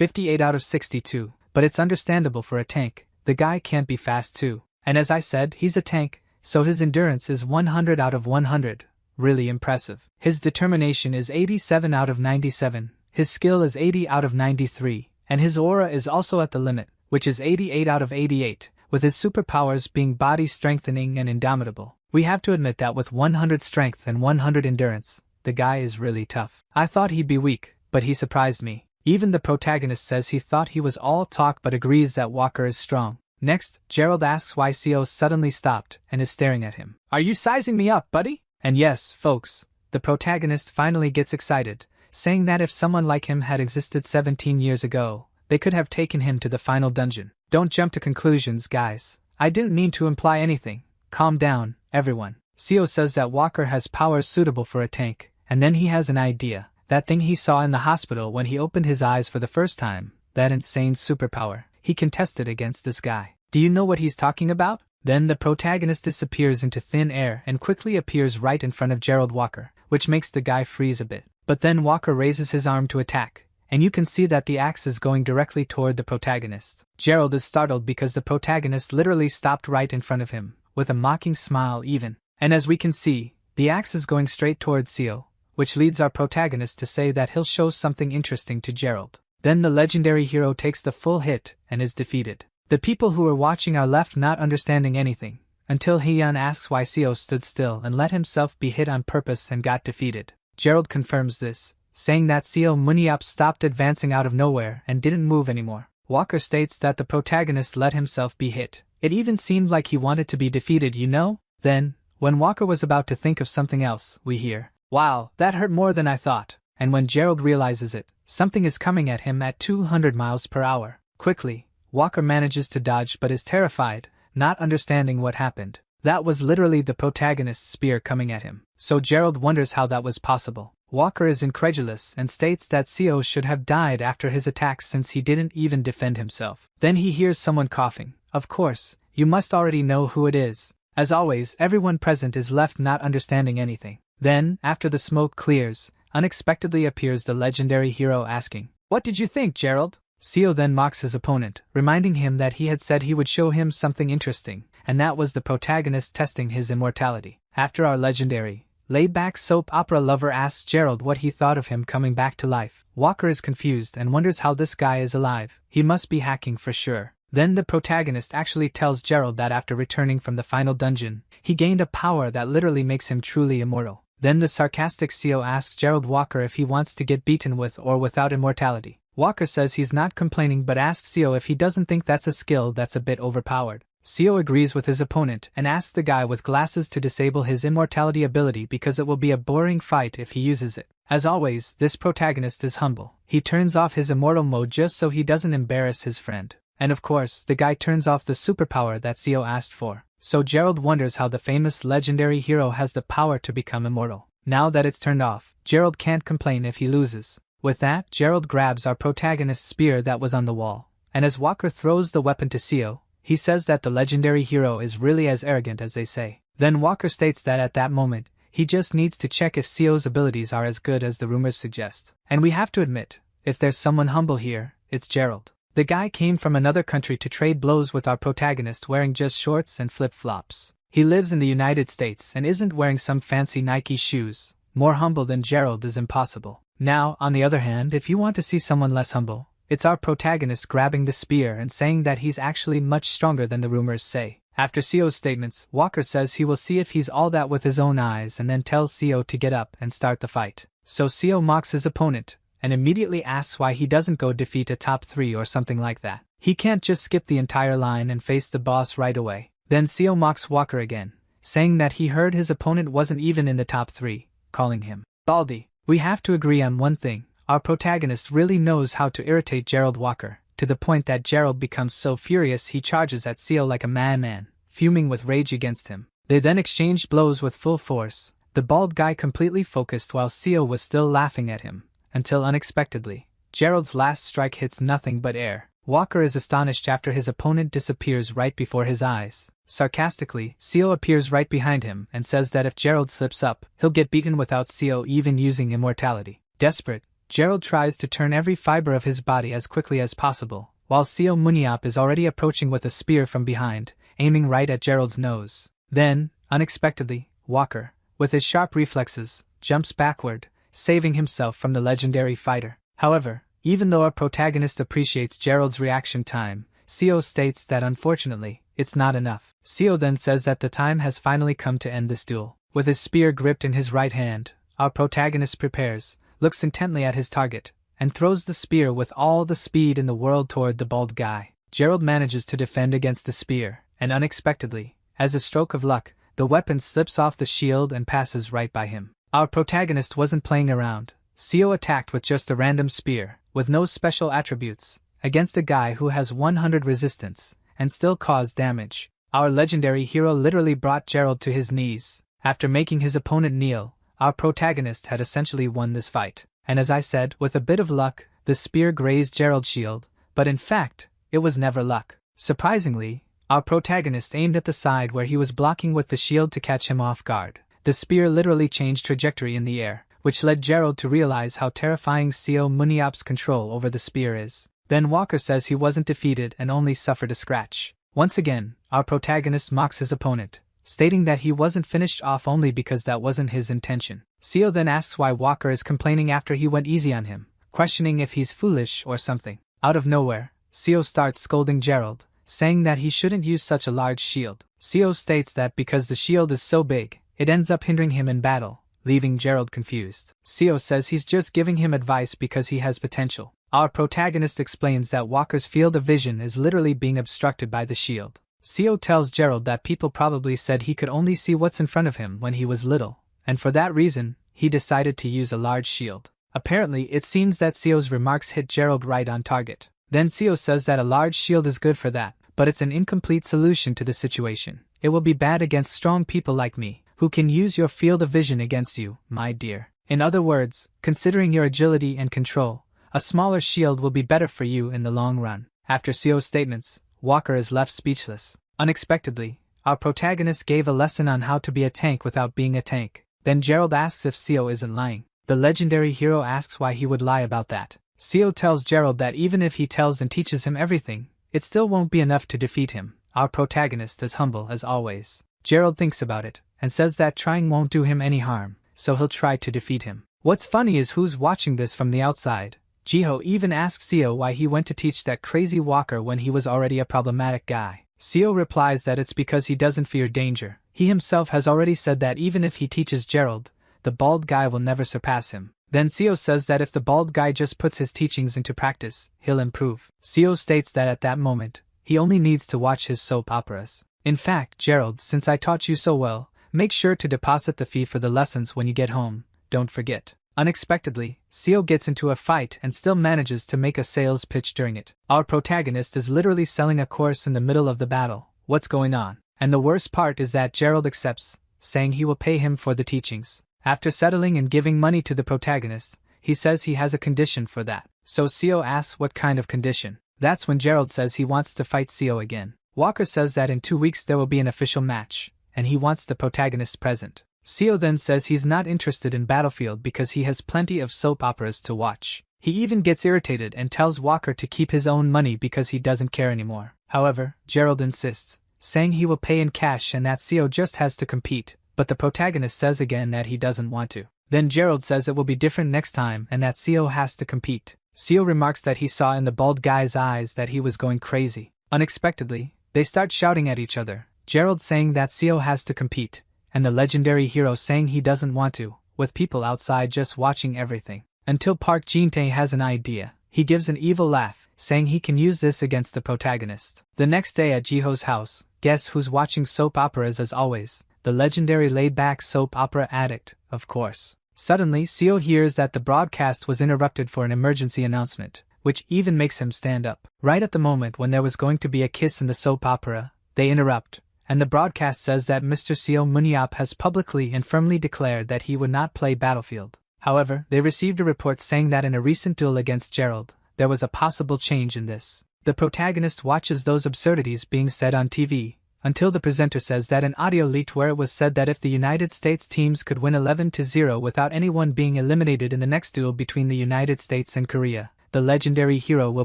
58 out of 62, but it's understandable for a tank. The guy can't be fast too. And as I said, he's a tank, so his endurance is 100 out of 100. Really impressive. His determination is 87 out of 97, his skill is 80 out of 93, and his aura is also at the limit, which is 88 out of 88, with his superpowers being body strengthening and indomitable. We have to admit that with 100 strength and 100 endurance, the guy is really tough. I thought he'd be weak, but he surprised me. Even the protagonist says he thought he was all talk but agrees that Walker is strong. Next, Gerald asks why Seo suddenly stopped and is staring at him. Are you sizing me up, buddy? And yes, folks, the protagonist finally gets excited, saying that if someone like him had existed 17 years ago, they could have taken him to the final dungeon. Don't jump to conclusions, guys. I didn't mean to imply anything. Calm down, everyone. Seo says that Walker has powers suitable for a tank, and then he has an idea. That thing he saw in the hospital when he opened his eyes for the first time, that insane superpower. He can test it against this guy. Do you know what he's talking about? Then the protagonist disappears into thin air and quickly appears right in front of Gerald Walker, which makes the guy freeze a bit. But then Walker raises his arm to attack, and you can see that the axe is going directly toward the protagonist. Gerald is startled because the protagonist literally stopped right in front of him, with a mocking smile even. And as we can see, the axe is going straight towards Seo, which leads our protagonist to say that he'll show something interesting to Gerald. Then the legendary hero takes the full hit and is defeated. The people who are watching are left not understanding anything, until Hee-yeon asks why Seo stood still and let himself be hit on purpose and got defeated. Gerald confirms this, saying that Seo Muniap stopped advancing out of nowhere and didn't move anymore. Walker states that the protagonist let himself be hit. It even seemed like he wanted to be defeated, you know? Then, when Walker was about to think of something else, we hear, "Wow, that hurt more than I thought." And when Gerald realizes it, something is coming at him at 200 miles per hour. Quickly, Walker manages to dodge but is terrified, not understanding what happened. That was literally the protagonist's spear coming at him. So Gerald wonders how that was possible. Walker is incredulous and states that Seo should have died after his attack since he didn't even defend himself. Then he hears someone coughing. Of course, you must already know who it is. As always, everyone present is left not understanding anything. Then, after the smoke clears, unexpectedly appears the legendary hero asking, "What did you think, Gerald?" Seo then mocks his opponent, reminding him that he had said he would show him something interesting, and that was the protagonist testing his immortality. After our legendary, laid-back soap opera lover asks Gerald what he thought of him coming back to life, Walker is confused and wonders how this guy is alive. He must be hacking for sure. Then the protagonist actually tells Gerald that after returning from the final dungeon, he gained a power that literally makes him truly immortal. Then the sarcastic Seo asks Gerald Walker if he wants to get beaten with or without immortality. Walker says he's not complaining but asks Seo if he doesn't think that's a skill that's a bit overpowered. Seo agrees with his opponent and asks the guy with glasses to disable his immortality ability because it will be a boring fight if he uses it. As always, this protagonist is humble. He turns off his immortal mode just so he doesn't embarrass his friend. And of course, the guy turns off the superpower that Seo asked for. So Gerald wonders how the famous legendary hero has the power to become immortal. Now that it's turned off, Gerald can't complain if he loses. With that, Gerald grabs our protagonist's spear that was on the wall, and as Walker throws the weapon to Seo, he says that the legendary hero is really as arrogant as they say. Then Walker states that at that moment, he just needs to check if Seo's abilities are as good as the rumors suggest. And we have to admit, if there's someone humble here, it's Gerald. The guy came from another country to trade blows with our protagonist wearing just shorts and flip-flops. He lives in the United States and isn't wearing some fancy Nike shoes. More humble than Gerald is impossible. Now, on the other hand, if you want to see someone less humble, it's our protagonist grabbing the spear and saying that he's actually much stronger than the rumors say. After Seo's statements, Walker says he will see if he's all that with his own eyes and then tells Seo to get up and start the fight. So Seo mocks his opponent, and immediately asks why he doesn't go defeat a top 3 or something like that. He can't just skip the entire line and face the boss right away. Then Seo mocks Walker again, saying that he heard his opponent wasn't even in the top 3, calling him Baldy. We have to agree on one thing, our protagonist really knows how to irritate Gerald Walker, to the point that Gerald becomes so furious he charges at Seo like a madman, fuming with rage against him. They then exchanged blows with full force, the bald guy completely focused while Seo was still laughing at him, until unexpectedly, Gerald's last strike hits nothing but air. Walker is astonished after his opponent disappears right before his eyes. Sarcastically, Seo appears right behind him and says that if Gerald slips up, he'll get beaten without Seo even using immortality. Desperate, Gerald tries to turn every fiber of his body as quickly as possible, while Seo Muniap is already approaching with a spear from behind, aiming right at Gerald's nose. Then, unexpectedly, Walker, with his sharp reflexes, jumps backward, saving himself from the legendary fighter. However, even though our protagonist appreciates Gerald's reaction time, Seo states that unfortunately, it's not enough. Seo then says that the time has finally come to end this duel. With his spear gripped in his right hand, our protagonist prepares, looks intently at his target, and throws the spear with all the speed in the world toward the bald guy. Gerald manages to defend against the spear, and unexpectedly, as a stroke of luck, the weapon slips off the shield and passes right by him. Our protagonist wasn't playing around. Seo attacked with just a random spear, with no special attributes, against a guy who has 100 resistance, and still caused damage. Our legendary hero literally brought Gerald to his knees. After making his opponent kneel, our protagonist had essentially won this fight. And as I said, with a bit of luck, the spear grazed Gerald's shield, but in fact, it was never luck. Surprisingly, our protagonist aimed at the side where he was blocking with the shield to catch him off guard. The spear literally changed trajectory in the air, which led Gerald to realize how terrifying Seo Muniap's control over the spear is. Then Walker says he wasn't defeated and only suffered a scratch. Once again, our protagonist mocks his opponent, stating that he wasn't finished off only because that wasn't his intention. Seo then asks why Walker is complaining after he went easy on him, questioning if he's foolish or something. Out of nowhere, Seo starts scolding Gerald, saying that he shouldn't use such a large shield. Seo states that because the shield is so big, it ends up hindering him in battle, leaving Gerald confused. Seo says he's just giving him advice because he has potential. Our protagonist explains that Walker's field of vision is literally being obstructed by the shield. Seo tells Gerald that people probably said he could only see what's in front of him when he was little, and for that reason, he decided to use a large shield. Apparently, it seems that Seo's remarks hit Gerald right on target. Then Seo says that a large shield is good for that, but it's an incomplete solution to the situation. It will be bad against strong people like me, who can use your field of vision against you, my dear. In other words, considering your agility and control, a smaller shield will be better for you in the long run. After Seo's statements, Walker is left speechless. Unexpectedly, our protagonist gave a lesson on how to be a tank without being a tank. Then Gerald asks if Seo isn't lying. The legendary hero asks why he would lie about that. Seo tells Gerald that even if he tells and teaches him everything, it still won't be enough to defeat him. Our protagonist is humble as always. Gerald thinks about it, and says that trying won't do him any harm, so he'll try to defeat him. What's funny is who's watching this from the outside. Jiho even asks Seo why he went to teach that crazy Walker when he was already a problematic guy. Seo replies that it's because he doesn't fear danger. He himself has already said that even if he teaches Gerald, the bald guy will never surpass him. Then Seo says that if the bald guy just puts his teachings into practice, he'll improve. Seo states that at that moment, he only needs to watch his soap operas. In fact, Gerald, since I taught you so well, make sure to deposit the fee for the lessons when you get home, don't forget. Unexpectedly, Seo gets into a fight and still manages to make a sales pitch during it. Our protagonist is literally selling a course in the middle of the battle. What's going on? And the worst part is that Gerald accepts, saying he will pay him for the teachings. After settling and giving money to the protagonist, he says he has a condition for that. So Seo asks what kind of condition. That's when Gerald says he wants to fight Seo again. Walker says that in 2 weeks there will be an official match, and he wants the protagonist present. Seo then says he's not interested in Battlefield because he has plenty of soap operas to watch. He even gets irritated and tells Walker to keep his own money because he doesn't care anymore. However, Gerald insists, saying he will pay in cash and that Seo just has to compete, but the protagonist says again that he doesn't want to. Then Gerald says it will be different next time and that Seo has to compete. Seo remarks that he saw in the bald guy's eyes that he was going crazy. Unexpectedly, they start shouting at each other, Gerald saying that Seo has to compete, and the legendary hero saying he doesn't want to, with people outside just watching everything. Until Park Jin-tae has an idea. He gives an evil laugh, saying he can use this against the protagonist. The next day at Jiho's house, guess who's watching soap operas as always? The legendary laid-back soap opera addict, of course. Suddenly, Seo hears that the broadcast was interrupted for an emergency announcement, which even makes him stand up. Right at the moment when there was going to be a kiss in the soap opera, they interrupt, and the broadcast says that Mr. Seo Muniap has publicly and firmly declared that he would not play Battlefield. However, they received a report saying that in a recent duel against Gerald, there was a possible change in this. The protagonist watches those absurdities being said on TV, until the presenter says that an audio leaked where it was said that if the United States teams could win 11-0 without anyone being eliminated in the next duel between the United States and Korea, the legendary hero will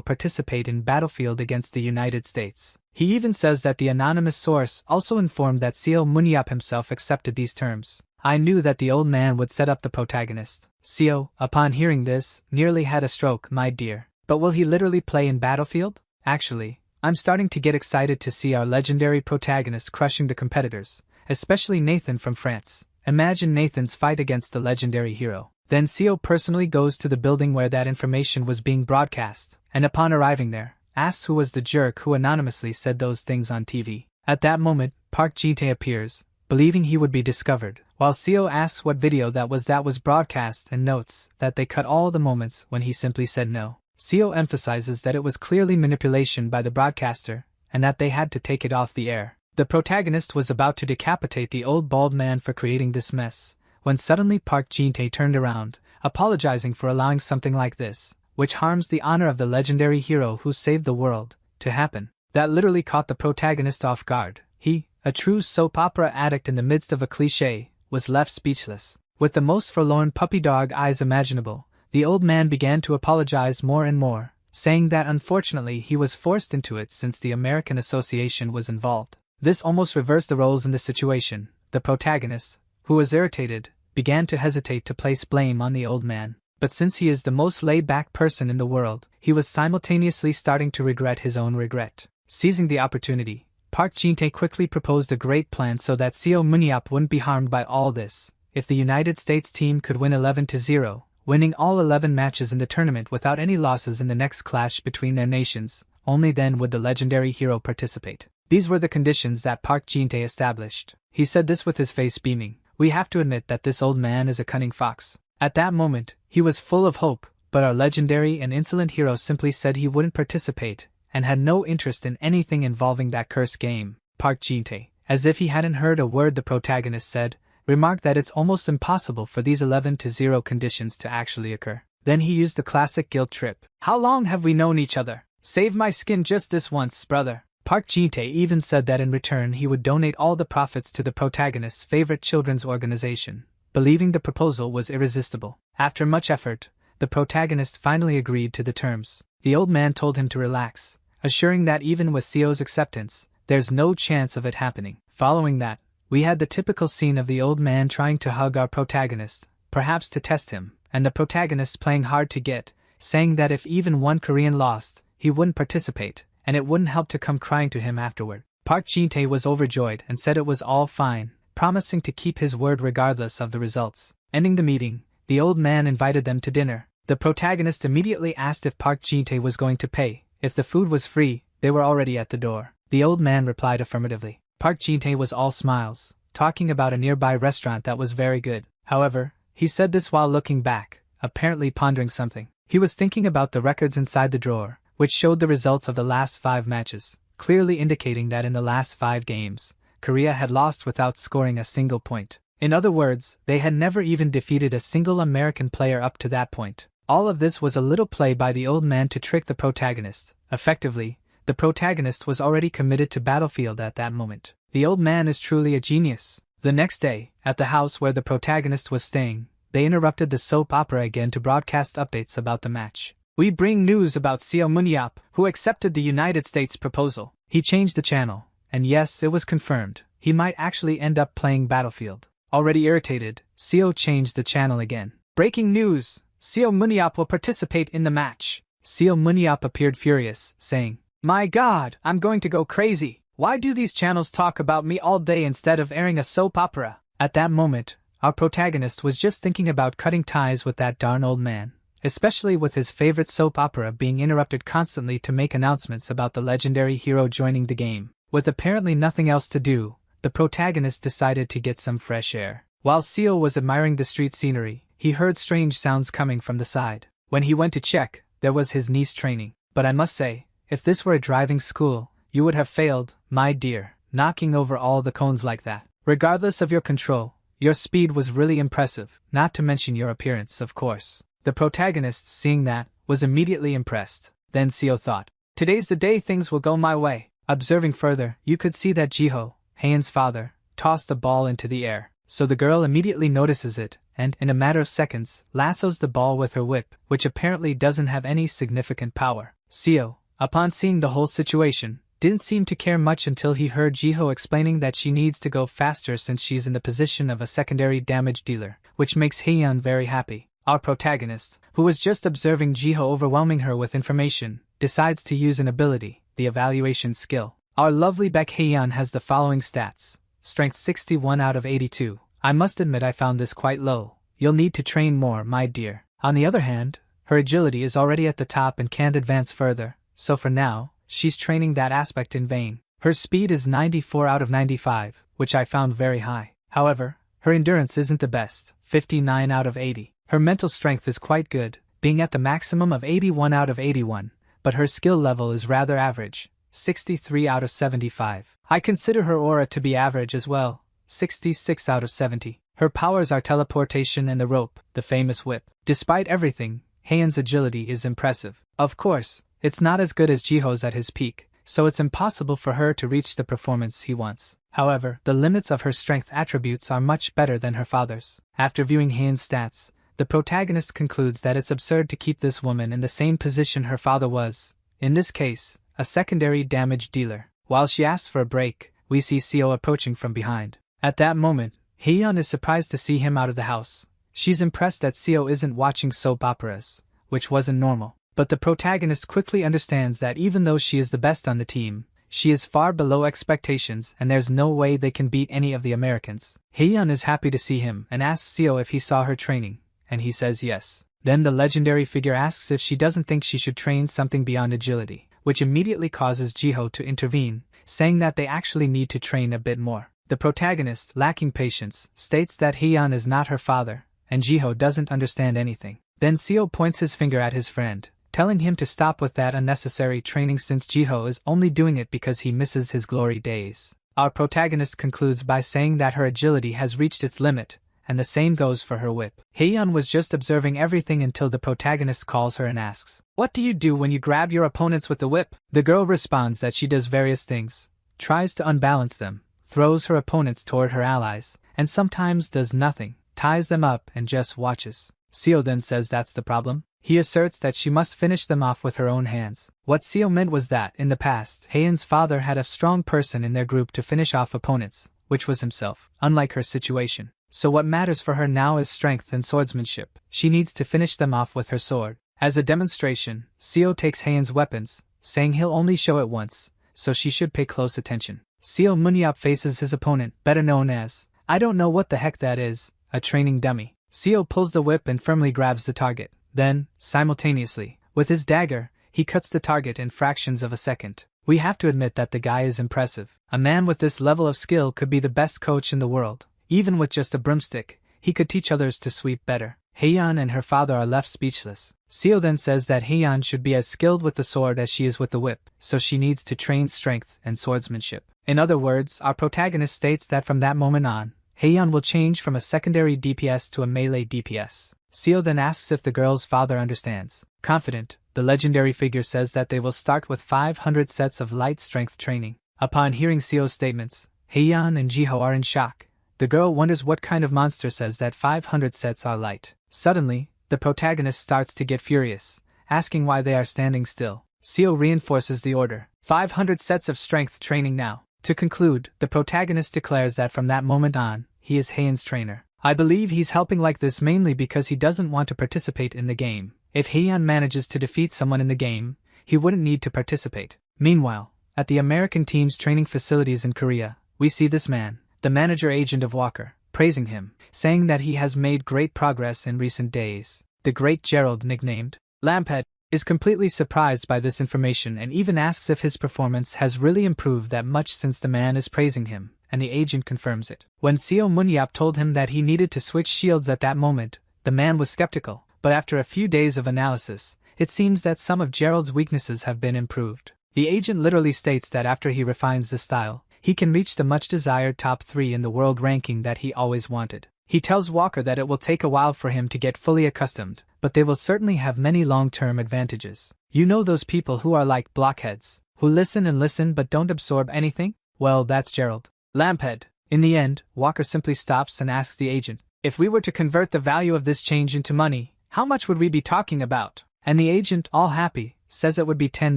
participate in battlefield against the United States. He even says that the anonymous source also informed that Seo Muniap himself accepted these terms. I knew that the old man would set up the protagonist. Seo, upon hearing this, nearly had a stroke, my dear. But will he literally play in battlefield? Actually, I'm starting to get excited to see our legendary protagonist crushing the competitors, especially Nathan from France. Imagine Nathan's fight against the legendary hero. Then Seo personally goes to the building where that information was being broadcast, and upon arriving there, asks who was the jerk who anonymously said those things on TV. At that moment, Park Ji-tae appears, believing he would be discovered, while Seo asks what video that was broadcast and notes that they cut all the moments when he simply said no. Seo emphasizes that it was clearly manipulation by the broadcaster, and that they had to take it off the air. The protagonist was about to decapitate the old bald man for creating this mess, when suddenly Park Ji-tae turned around, apologizing for allowing something like this, which harms the honor of the legendary hero who saved the world, to happen. That literally caught the protagonist off guard. He, a true soap opera addict in the midst of a cliché, was left speechless. With the most forlorn puppy dog eyes imaginable, the old man began to apologize more and more, saying that unfortunately he was forced into it since the American Association was involved. This almost reversed the roles in the situation. The protagonist, who was irritated, began to hesitate to place blame on the old man. But since he is the most laid-back person in the world, he was simultaneously starting to regret his own regret. Seizing the opportunity, Park Ji-tae quickly proposed a great plan so that Seo Muniap wouldn't be harmed by all this. If the United States team could win 11-0, winning all 11 matches in the tournament without any losses in the next clash between their nations, only then would the legendary hero participate. These were the conditions that Park Ji-tae established. He said this with his face beaming. We have to admit that this old man is a cunning fox. At that moment, he was full of hope, but our legendary and insolent hero simply said he wouldn't participate, and had no interest in anything involving that cursed game. Park Ji-tae, as if he hadn't heard a word the protagonist said, remarked that it's almost impossible for these 11-0 conditions to actually occur. Then he used the classic guilt trip. How long have we known each other? Save my skin just this once, brother. Park Ji-tae even said that in return he would donate all the profits to the protagonist's favorite children's organization, believing the proposal was irresistible. After much effort, the protagonist finally agreed to the terms. The old man told him to relax, assuring that even with Seo's acceptance, there's no chance of it happening. Following that, we had the typical scene of the old man trying to hug our protagonist, perhaps to test him, and the protagonist playing hard to get, saying that if even one Korean lost, he wouldn't participate, and it wouldn't help to come crying to him afterward. Park Ji-tae was overjoyed and said it was all fine, promising to keep his word regardless of the results. Ending the meeting, the old man invited them to dinner. The protagonist immediately asked if Park Ji-tae was going to pay. If the food was free, they were already at the door. The old man replied affirmatively. Park Ji-tae was all smiles, talking about a nearby restaurant that was very good. However, he said this while looking back, apparently pondering something. He was thinking about the records inside the drawer, which showed the results of the last 5 matches, clearly indicating that in the last 5 games, Korea had lost without scoring a single point. In other words, they had never even defeated a single American player up to that point. All of this was a little play by the old man to trick the protagonist. Effectively, the protagonist was already committed to battlefield at that moment. The old man is truly a genius. The next day, at the house where the protagonist was staying, they interrupted the soap opera again to broadcast updates about the match. We bring news about Seo Muniap, who accepted the United States proposal. He changed the channel, and yes, it was confirmed. He might actually end up playing Battlefield. Already irritated, Seo changed the channel again. Breaking news! Seo Muniap will participate in the match. Seo Muniap appeared furious, saying, My God, I'm going to go crazy. Why do these channels talk about me all day instead of airing a soap opera? At that moment, our protagonist was just thinking about cutting ties with that darn old man, especially with his favorite soap opera being interrupted constantly to make announcements about the legendary hero joining the game. With apparently nothing else to do, the protagonist decided to get some fresh air. While Seo was admiring the street scenery, he heard strange sounds coming from the side. When he went to check, there was his niece training. But I must say, if this were a driving school, you would have failed, my dear, knocking over all the cones like that. Regardless of your control, your speed was really impressive, not to mention your appearance, of course. The protagonist, seeing that, was immediately impressed. Then Seo thought, today's the day things will go my way. Observing further, you could see that Jiho, Heian's father, tossed the ball into the air. So the girl immediately notices it, and, in a matter of seconds, lassos the ball with her whip, which apparently doesn't have any significant power. Seo, upon seeing the whole situation, didn't seem to care much until he heard Jiho explaining that she needs to go faster since she's in the position of a secondary damage dealer, which makes Heian very happy. Our protagonist, who was just observing Jiho overwhelming her with information, decides to use an ability, the evaluation skill. Our lovely Baek Heian has the following stats. Strength 61 out of 82. I must admit I found this quite low. You'll need to train more, my dear. On the other hand, her agility is already at the top and can't advance further, so for now, she's training that aspect in vain. Her speed is 94 out of 95, which I found very high. However, her endurance isn't the best, 59 out of 80. Her mental strength is quite good, being at the maximum of 81 out of 81, but her skill level is rather average, 63 out of 75. I consider her aura to be average as well, 66 out of 70. Her powers are teleportation and the rope, the famous whip. Despite everything, Heian's agility is impressive. Of course, it's not as good as Jiho's at his peak, so it's impossible for her to reach the performance he wants. However, the limits of her strength attributes are much better than her father's. After viewing Heian's stats, the protagonist concludes that it's absurd to keep this woman in the same position her father was, in this case, a secondary damage dealer. While she asks for a break, we see Seo approaching from behind. At that moment, Heian is surprised to see him out of the house. She's impressed that Seo isn't watching soap operas, which wasn't normal. But the protagonist quickly understands that even though she is the best on the team, she is far below expectations and there's no way they can beat any of the Americans. Heian is happy to see him and asks Seo if he saw her training, and he says yes. Then the legendary figure asks if she doesn't think she should train something beyond agility, which immediately causes Jiho to intervene, saying that they actually need to train a bit more. The protagonist, lacking patience, states that Heian is not her father, and Jiho doesn't understand anything. Then Seo points his finger at his friend, telling him to stop with that unnecessary training since Jiho is only doing it because he misses his glory days. Our protagonist concludes by saying that her agility has reached its limit, and the same goes for her whip. Heian was just observing everything until the protagonist calls her and asks, "What do you do when you grab your opponents with the whip?" The girl responds that she does various things, tries to unbalance them, throws her opponents toward her allies, and sometimes does nothing, ties them up and just watches. Seo then says that's the problem. He asserts that she must finish them off with her own hands. What Seo meant was that, in the past, Heian's father had a strong person in their group to finish off opponents, which was himself, unlike her situation. So what matters for her now is strength and swordsmanship. She needs to finish them off with her sword. As a demonstration, Seo takes Heian's weapons, saying he'll only show it once, so she should pay close attention. Seo Munyap faces his opponent, better known as, I don't know what the heck that is, a training dummy. Seo pulls the whip and firmly grabs the target. Then, simultaneously, with his dagger, he cuts the target in fractions of a second. We have to admit that the guy is impressive. A man with this level of skill could be the best coach in the world. Even with just a broomstick, he could teach others to sweep better. Heian and her father are left speechless. Seo then says that Heian should be as skilled with the sword as she is with the whip, so she needs to train strength and swordsmanship. In other words, our protagonist states that from that moment on, Heian will change from a secondary DPS to a melee DPS. Seo then asks if the girl's father understands. Confident, the legendary figure says that they will start with 500 sets of light strength training. Upon hearing Seo's statements, Heian and Jiho are in shock. The girl wonders what kind of monster says that 500 sets are light. Suddenly, the protagonist starts to get furious, asking why they are standing still. Seo reinforces the order. 500 sets of strength training now. To conclude, the protagonist declares that from that moment on, he is Heian's trainer. I believe he's helping like this mainly because he doesn't want to participate in the game. If Heian manages to defeat someone in the game, he wouldn't need to participate. Meanwhile, at the American team's training facilities in Korea, we see this man, the manager agent of Walker, praising him, saying that he has made great progress in recent days. The great Gerald, nicknamed Lamphead, is completely surprised by this information and even asks if his performance has really improved that much since the man is praising him, and the agent confirms it. When Seo Munyap told him that he needed to switch shields at that moment, the man was skeptical, but after a few days of analysis, it seems that some of Gerald's weaknesses have been improved. The agent literally states that after he refines the style, he can reach the much-desired top 3 in the world ranking that he always wanted. He tells Walker that it will take a while for him to get fully accustomed, but they will certainly have many long-term advantages. You know those people who are like blockheads. who listen and listen but don't absorb anything? Well, that's Gerald. Lamphead. In the end, Walker simply stops and asks the agent, if we were to convert the value of this change into money, how much would we be talking about? And the agent, all happy, says it would be $10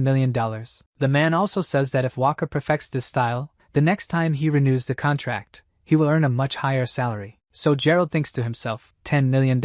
million. The man also says that if Walker perfects this style, the next time he renews the contract, he will earn a much higher salary. So Gerald thinks to himself, $10 million.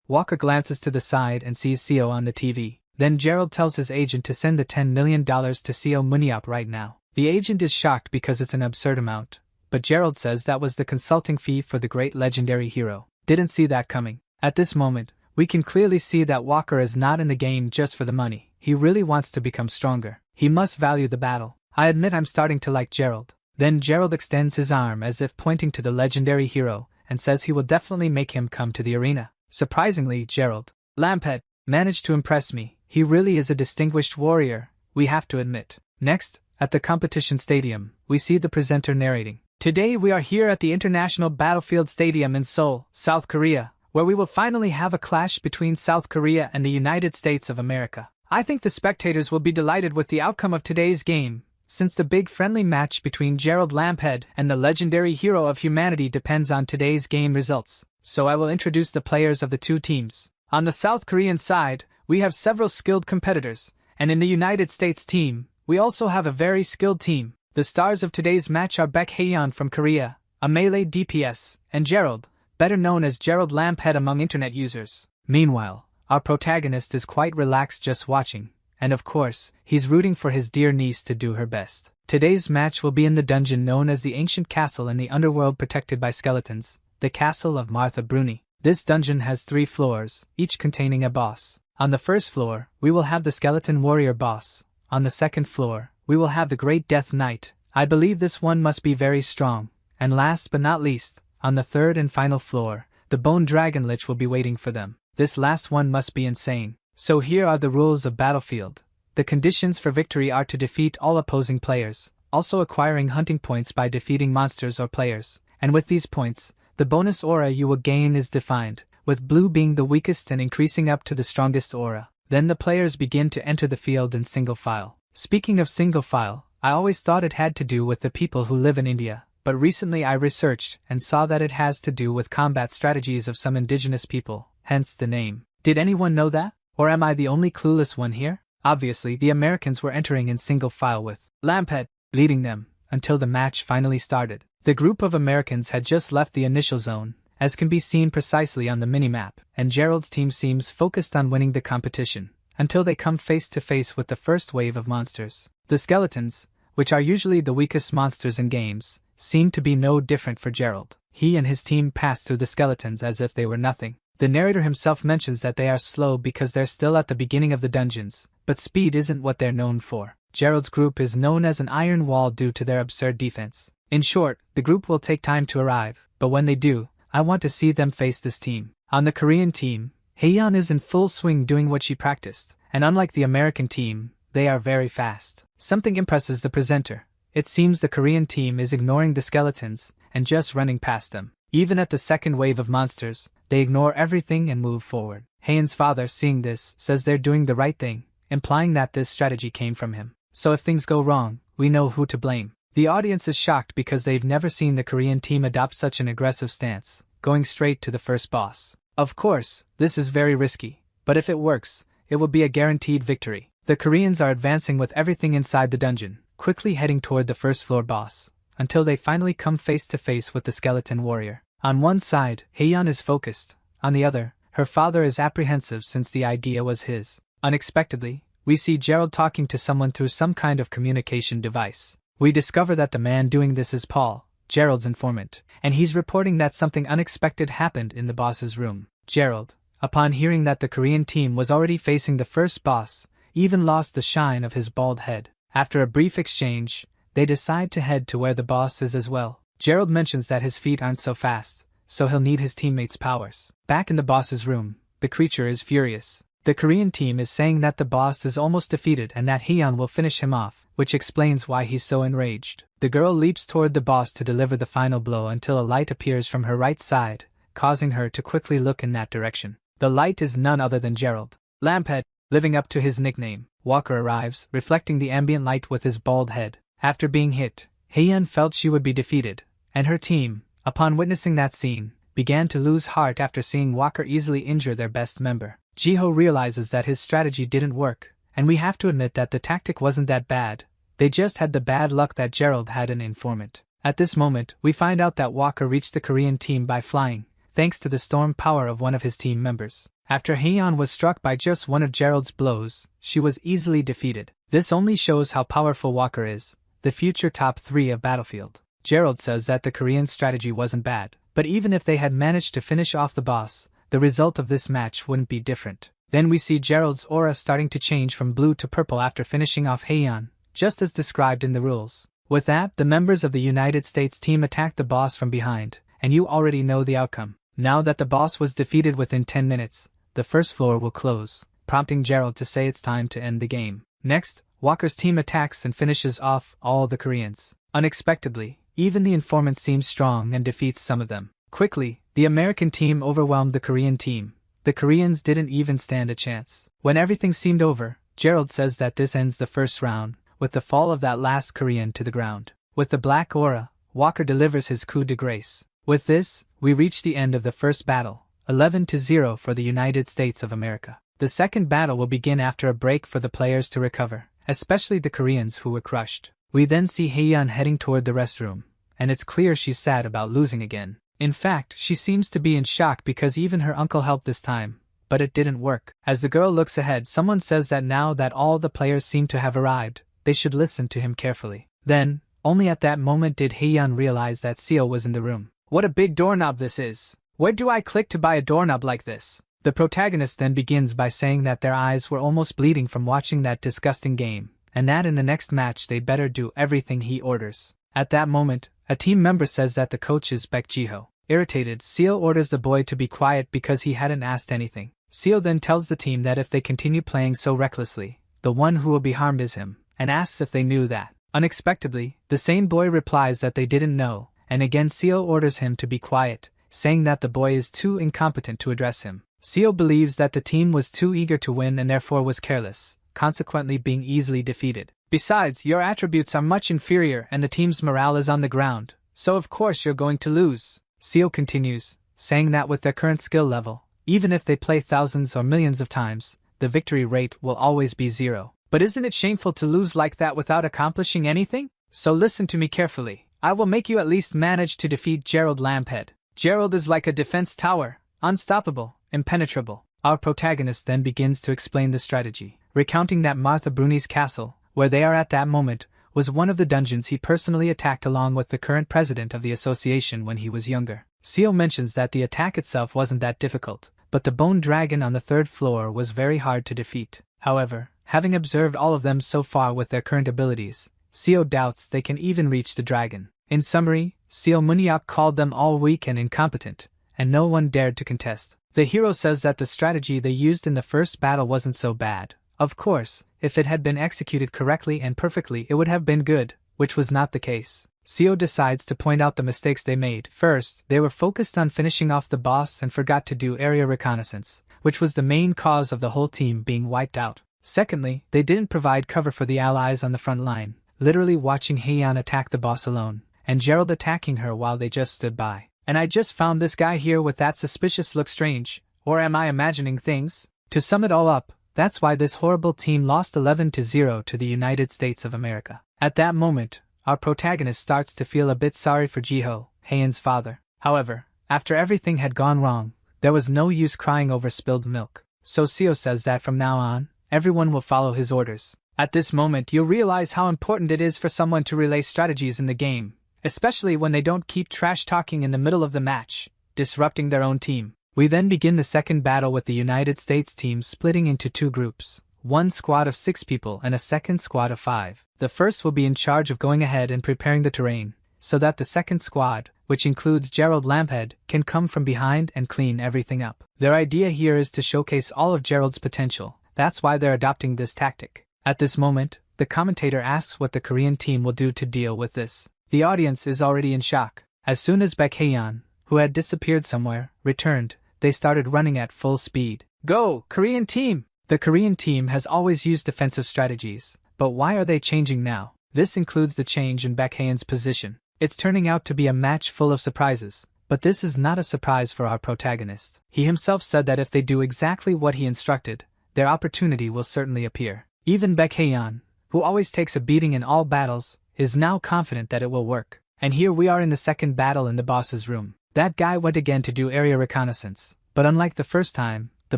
Walker glances to the side and sees CO on the TV. Then Gerald tells his agent to send the $10 million to CO Muniop right now. The agent is shocked because it's an absurd amount, but Gerald says that was the consulting fee for the great legendary hero. Didn't see that coming. At this moment, we can clearly see that Walker is not in the game just for the money. He really wants to become stronger. He must value the battle. I admit I'm starting to like Gerald. Then Gerald extends his arm as if pointing to the legendary hero and says he will definitely make him come to the arena. Surprisingly, Gerald, Lamphead, managed to impress me. He really is a distinguished warrior, we have to admit. Next, at the competition stadium, we see the presenter narrating. Today we are here at the International Battlefield Stadium in Seoul, South Korea, where we will finally have a clash between South Korea and the United States of America. I think the spectators will be delighted with the outcome of today's game, since the big friendly match between Gerald Lamphead and the legendary hero of humanity depends on today's game results. So I will introduce the players of the two teams. On the South Korean side, we have several skilled competitors, and in the United States team, we also have a very skilled team. The stars of today's match are Baek Haeyeon from Korea, a melee DPS, and Gerald, better known as Gerald Lamphead among internet users. Meanwhile, our protagonist is quite relaxed just watching, and of course, he's rooting for his dear niece to do her best. Today's match will be in the dungeon known as the Ancient Castle in the underworld protected by skeletons, the Castle of Martha Bruni. This dungeon has 3 floors, each containing a boss. On the first floor, we will have the Skeleton Warrior boss. On the second floor, we will have the Great Death Knight. I believe this one must be very strong. And last but not least, on the third and final floor, the Bone Dragon Lich will be waiting for them. This last one must be insane. So here are the rules of Battlefield. The conditions for victory are to defeat all opposing players, also acquiring hunting points by defeating monsters or players. And with these points, the bonus aura you will gain is defined, with blue being the weakest and increasing up to the strongest aura. Then the players begin to enter the field in single file. Speaking of single file, I always thought it had to do with the people who live in India, but recently I researched and saw that it has to do with combat strategies of some indigenous people, hence the name. Did anyone know that? Or am I the only clueless one here? Obviously, the Americans were entering in single file with Lamphead leading them until the match finally started. The group of Americans had just left the initial zone, as can be seen precisely on the minimap, and Gerald's team seems focused on winning the competition, until they come face to face with the first wave of monsters. The skeletons, which are usually the weakest monsters in games, seem to be no different for Gerald. He and his team pass through the skeletons as if they were nothing. The narrator himself mentions that they are slow because they're still at the beginning of the dungeons, but speed isn't what they're known for. Gerald's group is known as an iron wall due to their absurd defense. In short, the group will take time to arrive, but when they do, I want to see them face this team. On the Korean team, Haeyeon is in full swing doing what she practiced, and unlike the American team, they are very fast. Something impresses the presenter. It seems the Korean team is ignoring the skeletons and just running past them. Even at the second wave of monsters, they ignore everything and move forward. Haeyeon's father, seeing this, says they're doing the right thing, implying that this strategy came from him. So if things go wrong, we know who to blame. The audience is shocked because they've never seen the Korean team adopt such an aggressive stance, going straight to the first boss. Of course, this is very risky, but if it works, it will be a guaranteed victory. The Koreans are advancing with everything inside the dungeon, quickly heading toward the first floor boss, until they finally come face to face with the skeleton warrior. On one side, Haeyeon is focused. On the other, her father is apprehensive since the idea was his. Unexpectedly, we see Gerald talking to someone through some kind of communication device. We discover that the man doing this is Paul, Gerald's informant, and he's reporting that something unexpected happened in the boss's room. Gerald, upon hearing that the Korean team was already facing the first boss, even lost the shine of his bald head. After a brief exchange, they decide to head to where the boss is as well. Gerald mentions that his feet aren't so fast, so he'll need his teammates' powers. Back in the boss's room, the creature is furious. The Korean team is saying that the boss is almost defeated and that Haeyeon will finish him off, which explains why he's so enraged. The girl leaps toward the boss to deliver the final blow until a light appears from her right side, causing her to quickly look in that direction. The light is none other than Gerald Lamphead, living up to his nickname. Walker arrives, reflecting the ambient light with his bald head. After being hit, Heian felt she would be defeated, and her team, upon witnessing that scene, began to lose heart after seeing Walker easily injure their best member. Jiho realizes that his strategy didn't work, and we have to admit that the tactic wasn't that bad. They just had the bad luck that Gerald had an informant. At this moment, we find out that Walker reached the Korean team by flying, thanks to the storm power of one of his team members. After Heian was struck by just one of Gerald's blows, she was easily defeated. This only shows how powerful Walker is, the future top 3 of Battlefield. Gerald says that the Korean strategy wasn't bad, but even if they had managed to finish off the boss, the result of this match wouldn't be different. Then we see Gerald's aura starting to change from blue to purple after finishing off Heian, just as described in the rules. With that, the members of the United States team attacked the boss from behind, and you already know the outcome. Now that the boss was defeated within 10 minutes, the first floor will close, prompting Gerald to say it's time to end the game. Next, Walker's team attacks and finishes off all the Koreans. Unexpectedly, even the informant seems strong and defeats some of them. Quickly, the American team overwhelmed the Korean team. The Koreans didn't even stand a chance. When everything seemed over, Gerald says that this ends the first round, with the fall of that last Korean to the ground. With the black aura, Walker delivers his coup de grace. With this, we reach the end of the first battle, 11-0 for the United States of America. The second battle will begin after a break for the players to recover, especially the Koreans who were crushed. We then see Heian heading toward the restroom, and it's clear she's sad about losing again. In fact, she seems to be in shock because even her uncle helped this time, but it didn't work. As the girl looks ahead, someone says that now that all the players seem to have arrived, they should listen to him carefully. Then, only at that moment did Heian realize that Seo was in the room. What a big doorknob this is! Where do I click to buy a doorknob like this? The protagonist then begins by saying that their eyes were almost bleeding from watching that disgusting game, and that in the next match they better do everything he orders. At that moment, a team member says that the coach is Baek Jiho. Irritated, Seo orders the boy to be quiet because he hadn't asked anything. Seo then tells the team that if they continue playing so recklessly, the one who will be harmed is him, and asks if they knew that. Unexpectedly, the same boy replies that they didn't know, and again Seo orders him to be quiet, saying that the boy is too incompetent to address him. Seo believes that the team was too eager to win and therefore was careless, consequently being easily defeated. Besides, your attributes are much inferior and the team's morale is on the ground, so of course you're going to lose. Seo continues, saying that with their current skill level, even if they play thousands or millions of times, the victory rate will always be 0. But isn't it shameful to lose like that without accomplishing anything? So listen to me carefully. I will make you at least manage to defeat Gerald Lamphead. Gerald is like a defense tower, unstoppable, impenetrable. Our protagonist then begins to explain the strategy, recounting that Martha Bruni's castle, where they are at that moment, was one of the dungeons he personally attacked along with the current president of the association when he was younger. Seo mentions that the attack itself wasn't that difficult, but the bone dragon on the 3rd floor was very hard to defeat. However, having observed all of them so far with their current abilities, Seo doubts they can even reach the dragon. In summary, Seo Muniak called them all weak and incompetent, and no one dared to contest. The hero says that the strategy they used in the first battle wasn't so bad. Of course, if it had been executed correctly and perfectly it would have been good, which was not the case. Seo decides to point out the mistakes they made. First, they were focused on finishing off the boss and forgot to do area reconnaissance, which was the main cause of the whole team being wiped out. Secondly, they didn't provide cover for the allies on the front line, literally watching Heian attack the boss alone, and Gerald attacking her while they just stood by. And I just found this guy here with that suspicious look strange, or am I imagining things? To sum it all up, that's why this horrible team lost 11-0 to the United States of America. At that moment, our protagonist starts to feel a bit sorry for Jiho, Heian's father. However, after everything had gone wrong, there was no use crying over spilled milk. So Seo says that from now on, everyone will follow his orders. At this moment you'll realize how important it is for someone to relay strategies in the game, especially when they don't keep trash talking in the middle of the match, disrupting their own team. We then begin the second battle with the United States team splitting into 2 groups, one squad of 6 people and a second squad of 5. The first will be in charge of going ahead and preparing the terrain, so that the second squad, which includes Gerald Lamphead, can come from behind and clean everything up. Their idea here is to showcase all of Gerald's potential, that's why they're adopting this tactic. At this moment, the commentator asks what the Korean team will do to deal with this. The audience is already in shock. As soon as Baek Heian, who had disappeared somewhere, returned, they started running at full speed. Go, Korean team! The Korean team has always used defensive strategies, but why are they changing now? This includes the change in Baekhyun's position. It's turning out to be a match full of surprises, but this is not a surprise for our protagonist. He himself said that if they do exactly what he instructed, their opportunity will certainly appear. Even Baekhyun, who always takes a beating in all battles, is now confident that it will work. And here we are in the second battle in the boss's room. That guy went again to do area reconnaissance, but unlike the first time, the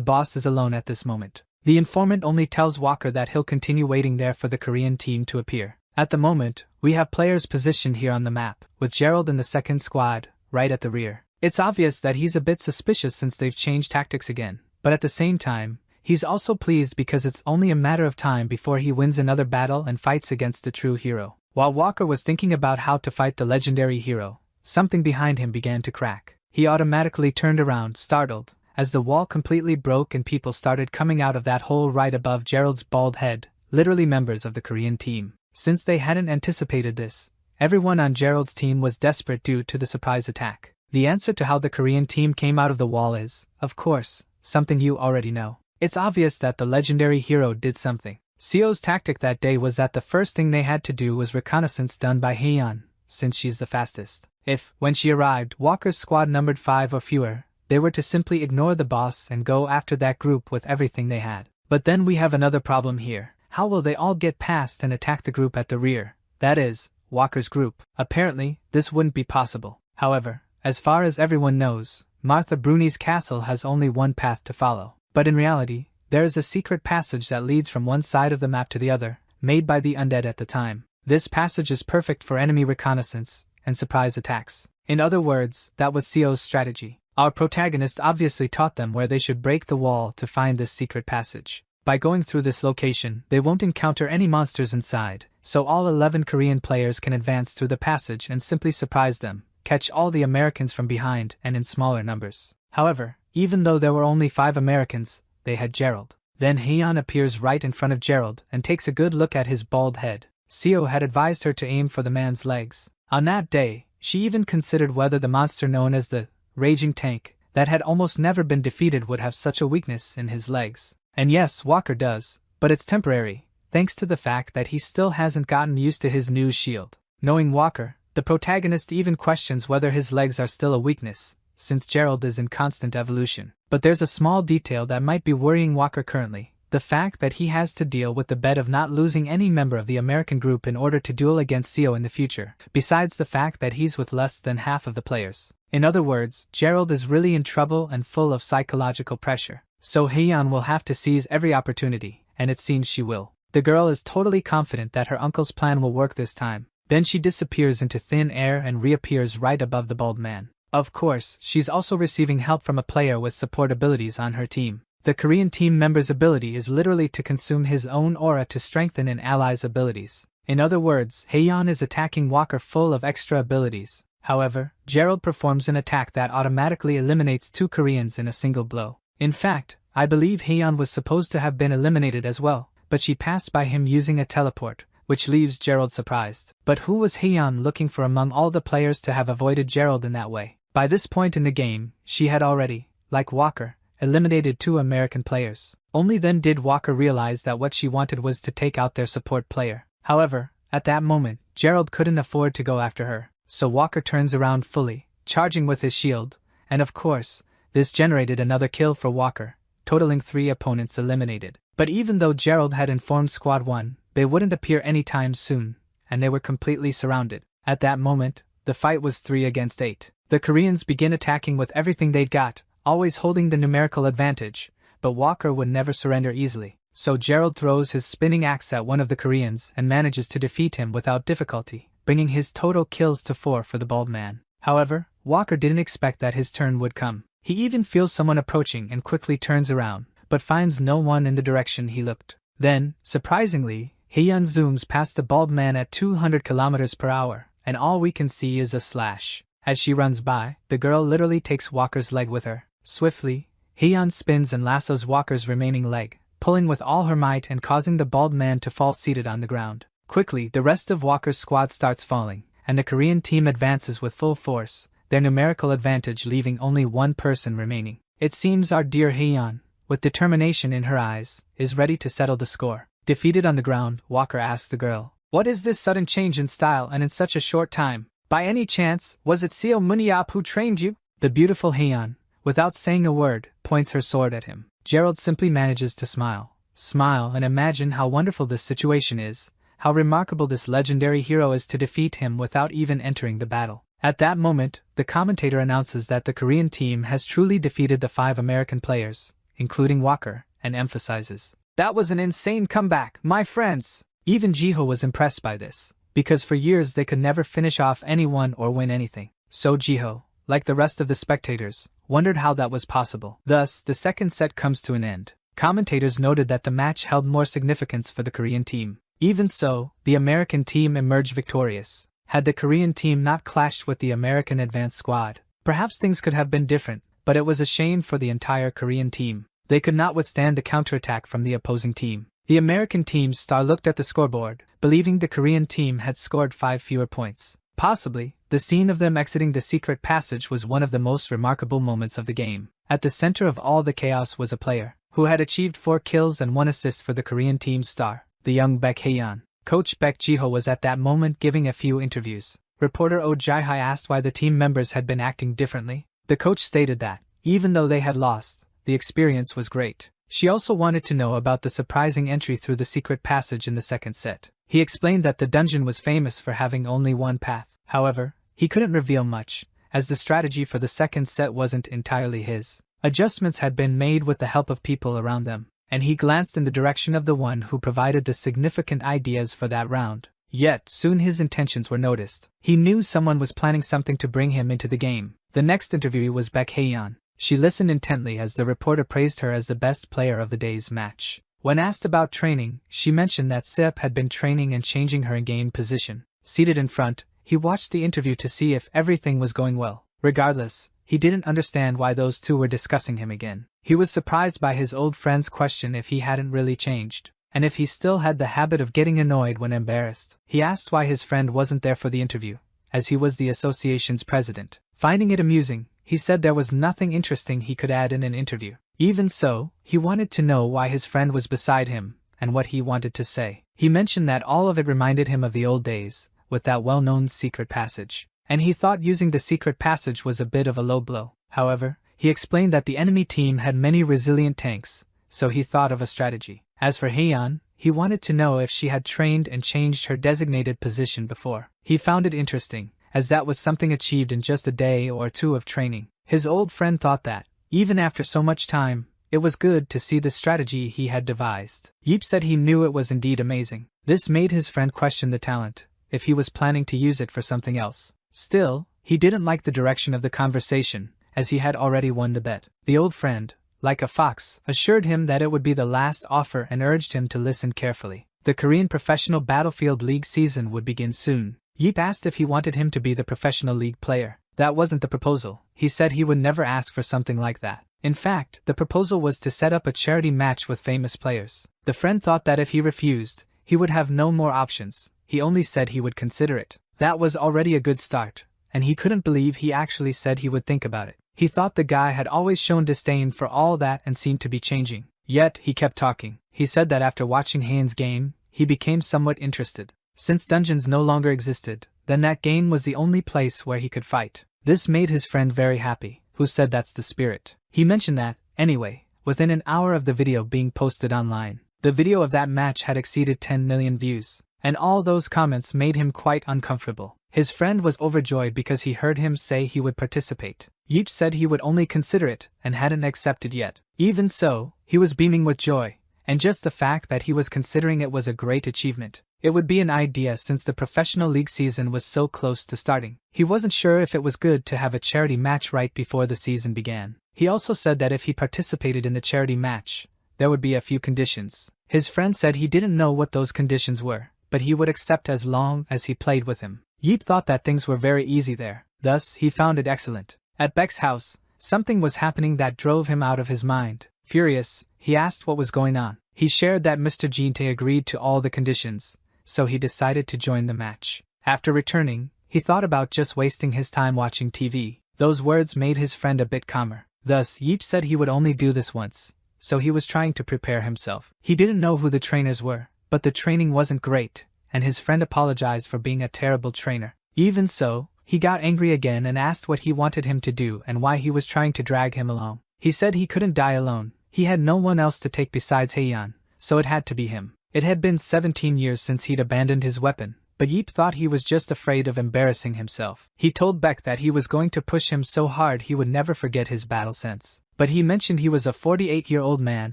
boss is alone at this moment. The informant only tells Walker that he'll continue waiting there for the Korean team to appear. At the moment, we have players positioned here on the map, with Gerald in the second squad, right at the rear. It's obvious that he's a bit suspicious since they've changed tactics again, but at the same time, he's also pleased because it's only a matter of time before he wins another battle and fights against the true hero. While Walker was thinking about how to fight the legendary hero, something behind him began to crack. He automatically turned around, startled, as the wall completely broke and people started coming out of that hole right above Gerald's bald head, literally members of the Korean team. Since they hadn't anticipated this, everyone on Gerald's team was desperate due to the surprise attack. The answer to how the Korean team came out of the wall is, of course, something you already know. It's obvious that the legendary hero did something. Seo's tactic that day was that the first thing they had to do was reconnaissance done by Haeyeon, since she's the fastest. If, when she arrived, Walker's squad numbered 5 or fewer, they were to simply ignore the boss and go after that group with everything they had. But then we have another problem here. How will they all get past and attack the group at the rear? That is, Walker's group. Apparently, this wouldn't be possible. However, as far as everyone knows, Martha Bruni's castle has only one path to follow. But in reality, there is a secret passage that leads from one side of the map to the other, made by the undead at the time. This passage is perfect for enemy reconnaissance and surprise attacks. In other words, that was Seo's strategy. Our protagonist obviously taught them where they should break the wall to find this secret passage. By going through this location, they won't encounter any monsters inside, so all 11 Korean players can advance through the passage and simply surprise them, catch all the Americans from behind and in smaller numbers. However, even though there were only 5 Americans, they had Gerald. Then Haeyeon appears right in front of Gerald and takes a good look at his bald head. Seo had advised her to aim for the man's legs. On that day, she even considered whether the monster known as the Raging Tank, that had almost never been defeated, would have such a weakness in his legs. And yes, Walker does, but it's temporary, thanks to the fact that he still hasn't gotten used to his new shield. Knowing Walker, the protagonist even questions whether his legs are still a weakness, since Gerald is in constant evolution. But there's a small detail that might be worrying Walker currently, the fact that he has to deal with the bet of not losing any member of the American group in order to duel against Seo in the future, besides the fact that he's with less than half of the players. In other words, Gerald is really in trouble and full of psychological pressure. So Haeyeon will have to seize every opportunity, and it seems she will. The girl is totally confident that her uncle's plan will work this time. Then she disappears into thin air and reappears right above the bald man. Of course, she's also receiving help from a player with support abilities on her team. The Korean team member's ability is literally to consume his own aura to strengthen an ally's abilities. In other words, Haeyeon is attacking Walker full of extra abilities. However, Gerald performs an attack that automatically eliminates 2 Koreans in a single blow. In fact, I believe Haeyeon was supposed to have been eliminated as well, but she passed by him using a teleport, which leaves Gerald surprised. But who was Haeyeon looking for among all the players to have avoided Gerald in that way? By this point in the game, she had already, like Walker, eliminated 2 American players. Only then did Walker realize that what she wanted was to take out their support player. However, at that moment, Gerald couldn't afford to go after her, so Walker turns around fully, charging with his shield, and of course, this generated another kill for Walker, totaling 3 opponents eliminated. But even though Gerald had informed Squad 1, they wouldn't appear anytime soon, and they were completely surrounded. At that moment, the fight was 3 against 8. The Koreans begin attacking with everything they'd got, always holding the numerical advantage, but Walker would never surrender easily. So Gerald throws his spinning axe at one of the Koreans and manages to defeat him without difficulty, bringing his total kills to 4 for the bald man. However, Walker didn't expect that his turn would come. He even feels someone approaching and quickly turns around, but finds no one in the direction he looked. Then, surprisingly, Haeyeon zooms past the bald man at 200 kilometers per hour, and all we can see is a slash. As she runs by, the girl literally takes Walker's leg with her. Swiftly, Haeyeon spins and lassos Walker's remaining leg, pulling with all her might and causing the bald man to fall seated on the ground. Quickly, the rest of Walker's squad starts falling, and the Korean team advances with full force, their numerical advantage leaving only 1 person remaining. It seems our dear Haeyeon, with determination in her eyes, is ready to settle the score. Defeated on the ground, Walker asks the girl, "What is this sudden change in style and in such a short time? By any chance, was it Seo Muniap who trained you?" The beautiful Heian, without saying a word, points her sword at him. Gerald simply manages to smile and imagine how wonderful this situation is, how remarkable this legendary hero is to defeat him without even entering the battle. At that moment, the commentator announces that the Korean team has truly defeated the 5 American players, including Walker, and emphasizes, "That was an insane comeback, my friends!" Even Jiho was impressed by this, because for years they could never finish off anyone or win anything. So Jiho, like the rest of the spectators, wondered how that was possible. Thus, the second set comes to an end. Commentators noted that the match held more significance for the Korean team. Even so, the American team emerged victorious. Had the Korean team not clashed with the American advanced squad, perhaps things could have been different, but it was a shame for the entire Korean team. They could not withstand the counterattack from the opposing team. The American team's star looked at the scoreboard, believing the Korean team had scored 5 fewer points. Possibly, the scene of them exiting the secret passage was one of the most remarkable moments of the game. At the center of all the chaos was a player, who had achieved 4 kills and 1 assist for the Korean team's star, the young Baek Haeyeon. Coach Baek Jiho was at that moment giving a few interviews. Reporter Oh Jae-hai asked why the team members had been acting differently. The coach stated that, even though they had lost, the experience was great. She also wanted to know about the surprising entry through the secret passage in the second set. He explained that the dungeon was famous for having only one path. However, he couldn't reveal much, as the strategy for the second set wasn't entirely his. Adjustments had been made with the help of people around them, and he glanced in the direction of the one who provided the significant ideas for that round. Yet, soon his intentions were noticed. He knew someone was planning something to bring him into the game. The next interviewee was Baek Haeyeon. She listened intently as the reporter praised her as the best player of the day's match. When asked about training, she mentioned that Sip had been training and changing her in-game position. Seated in front, he watched the interview to see if everything was going well. Regardless, he didn't understand why those two were discussing him again. He was surprised by his old friend's question if he hadn't really changed, and if he still had the habit of getting annoyed when embarrassed. He asked why his friend wasn't there for the interview, as he was the association's president. Finding it amusing, he said there was nothing interesting he could add in an interview. Even so, he wanted to know why his friend was beside him, and what he wanted to say. He mentioned that all of it reminded him of the old days, with that well-known secret passage, and he thought using the secret passage was a bit of a low blow. However, he explained that the enemy team had many resilient tanks, so he thought of a strategy. As for Haeyeon, he wanted to know if she had trained and changed her designated position before. He found it interesting, as that was something achieved in just a day or two of training. His old friend thought that, even after so much time, it was good to see the strategy he had devised. Yeep said he knew it was indeed amazing. This made his friend question the talent, if he was planning to use it for something else. Still, he didn't like the direction of the conversation, as he had already won the bet. The old friend, like a fox, assured him that it would be the last offer and urged him to listen carefully. The Korean Professional Battlefield League season would begin soon. Yeep asked if he wanted him to be the professional league player. That wasn't the proposal. He said he would never ask for something like that. In fact, the proposal was to set up a charity match with famous players. The friend thought that if he refused, he would have no more options. He only said he would consider it. That was already a good start, and he couldn't believe he actually said he would think about it. He thought the guy had always shown disdain for all that and seemed to be changing. Yet, he kept talking. He said that after watching Haeyeon's game, he became somewhat interested. Since dungeons no longer existed, then that game was the only place where he could fight. This made his friend very happy, who said that's the spirit. He mentioned that, anyway, within an hour of the video being posted online, the video of that match had exceeded 10 million views, and all those comments made him quite uncomfortable. His friend was overjoyed because he heard him say he would participate. Yeep said he would only consider it and hadn't accepted yet. Even so, he was beaming with joy, and just the fact that he was considering it was a great achievement. It would be an idea since the professional league season was so close to starting. He wasn't sure if it was good to have a charity match right before the season began. He also said that if he participated in the charity match, there would be a few conditions. His friend said he didn't know what those conditions were, but he would accept as long as he played with him. Yeep thought that things were very easy there, thus he found it excellent. At Baek's house, something was happening that drove him out of his mind. Furious, he asked what was going on. He shared that Mr. Jinte agreed to all the conditions, so he decided to join the match. After returning, he thought about just wasting his time watching TV. Those words made his friend a bit calmer. Thus, Yeep said he would only do this once, so he was trying to prepare himself. He didn't know who the trainers were, but the training wasn't great, and his friend apologized for being a terrible trainer. Even so, he got angry again and asked what he wanted him to do and why he was trying to drag him along. He said he couldn't die alone. He had no one else to take besides Heian, so it had to be him. It had been 17 years since he'd abandoned his weapon, but Yeep thought he was just afraid of embarrassing himself. He told Beck that he was going to push him so hard he would never forget his battle sense. But he mentioned he was a 48-year-old man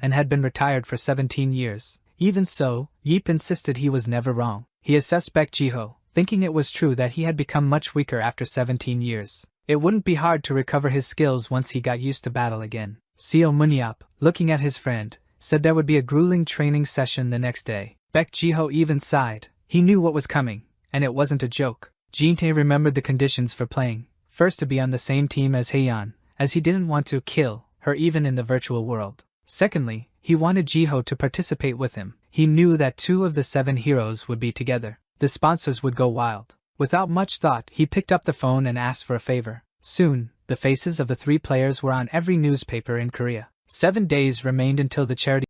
and had been retired for 17 years. Even so, Yeep insisted he was never wrong. He assessed Beck Jiho, thinking it was true that he had become much weaker after 17 years. It wouldn't be hard to recover his skills once he got used to battle again. Seo Munyap, looking at his friend, said there would be a grueling training session the next day. Beck Jiho even sighed. He knew what was coming, and it wasn't a joke. Jin-tae remembered the conditions for playing. First, to be on the same team as Heian, as he didn't want to kill her even in the virtual world. Secondly, he wanted Jiho to participate with him. He knew that 2 of the 7 heroes would be together. The sponsors would go wild. Without much thought, he picked up the phone and asked for a favor. Soon, the faces of the 3 players were on every newspaper in Korea. 7 days remained until the charity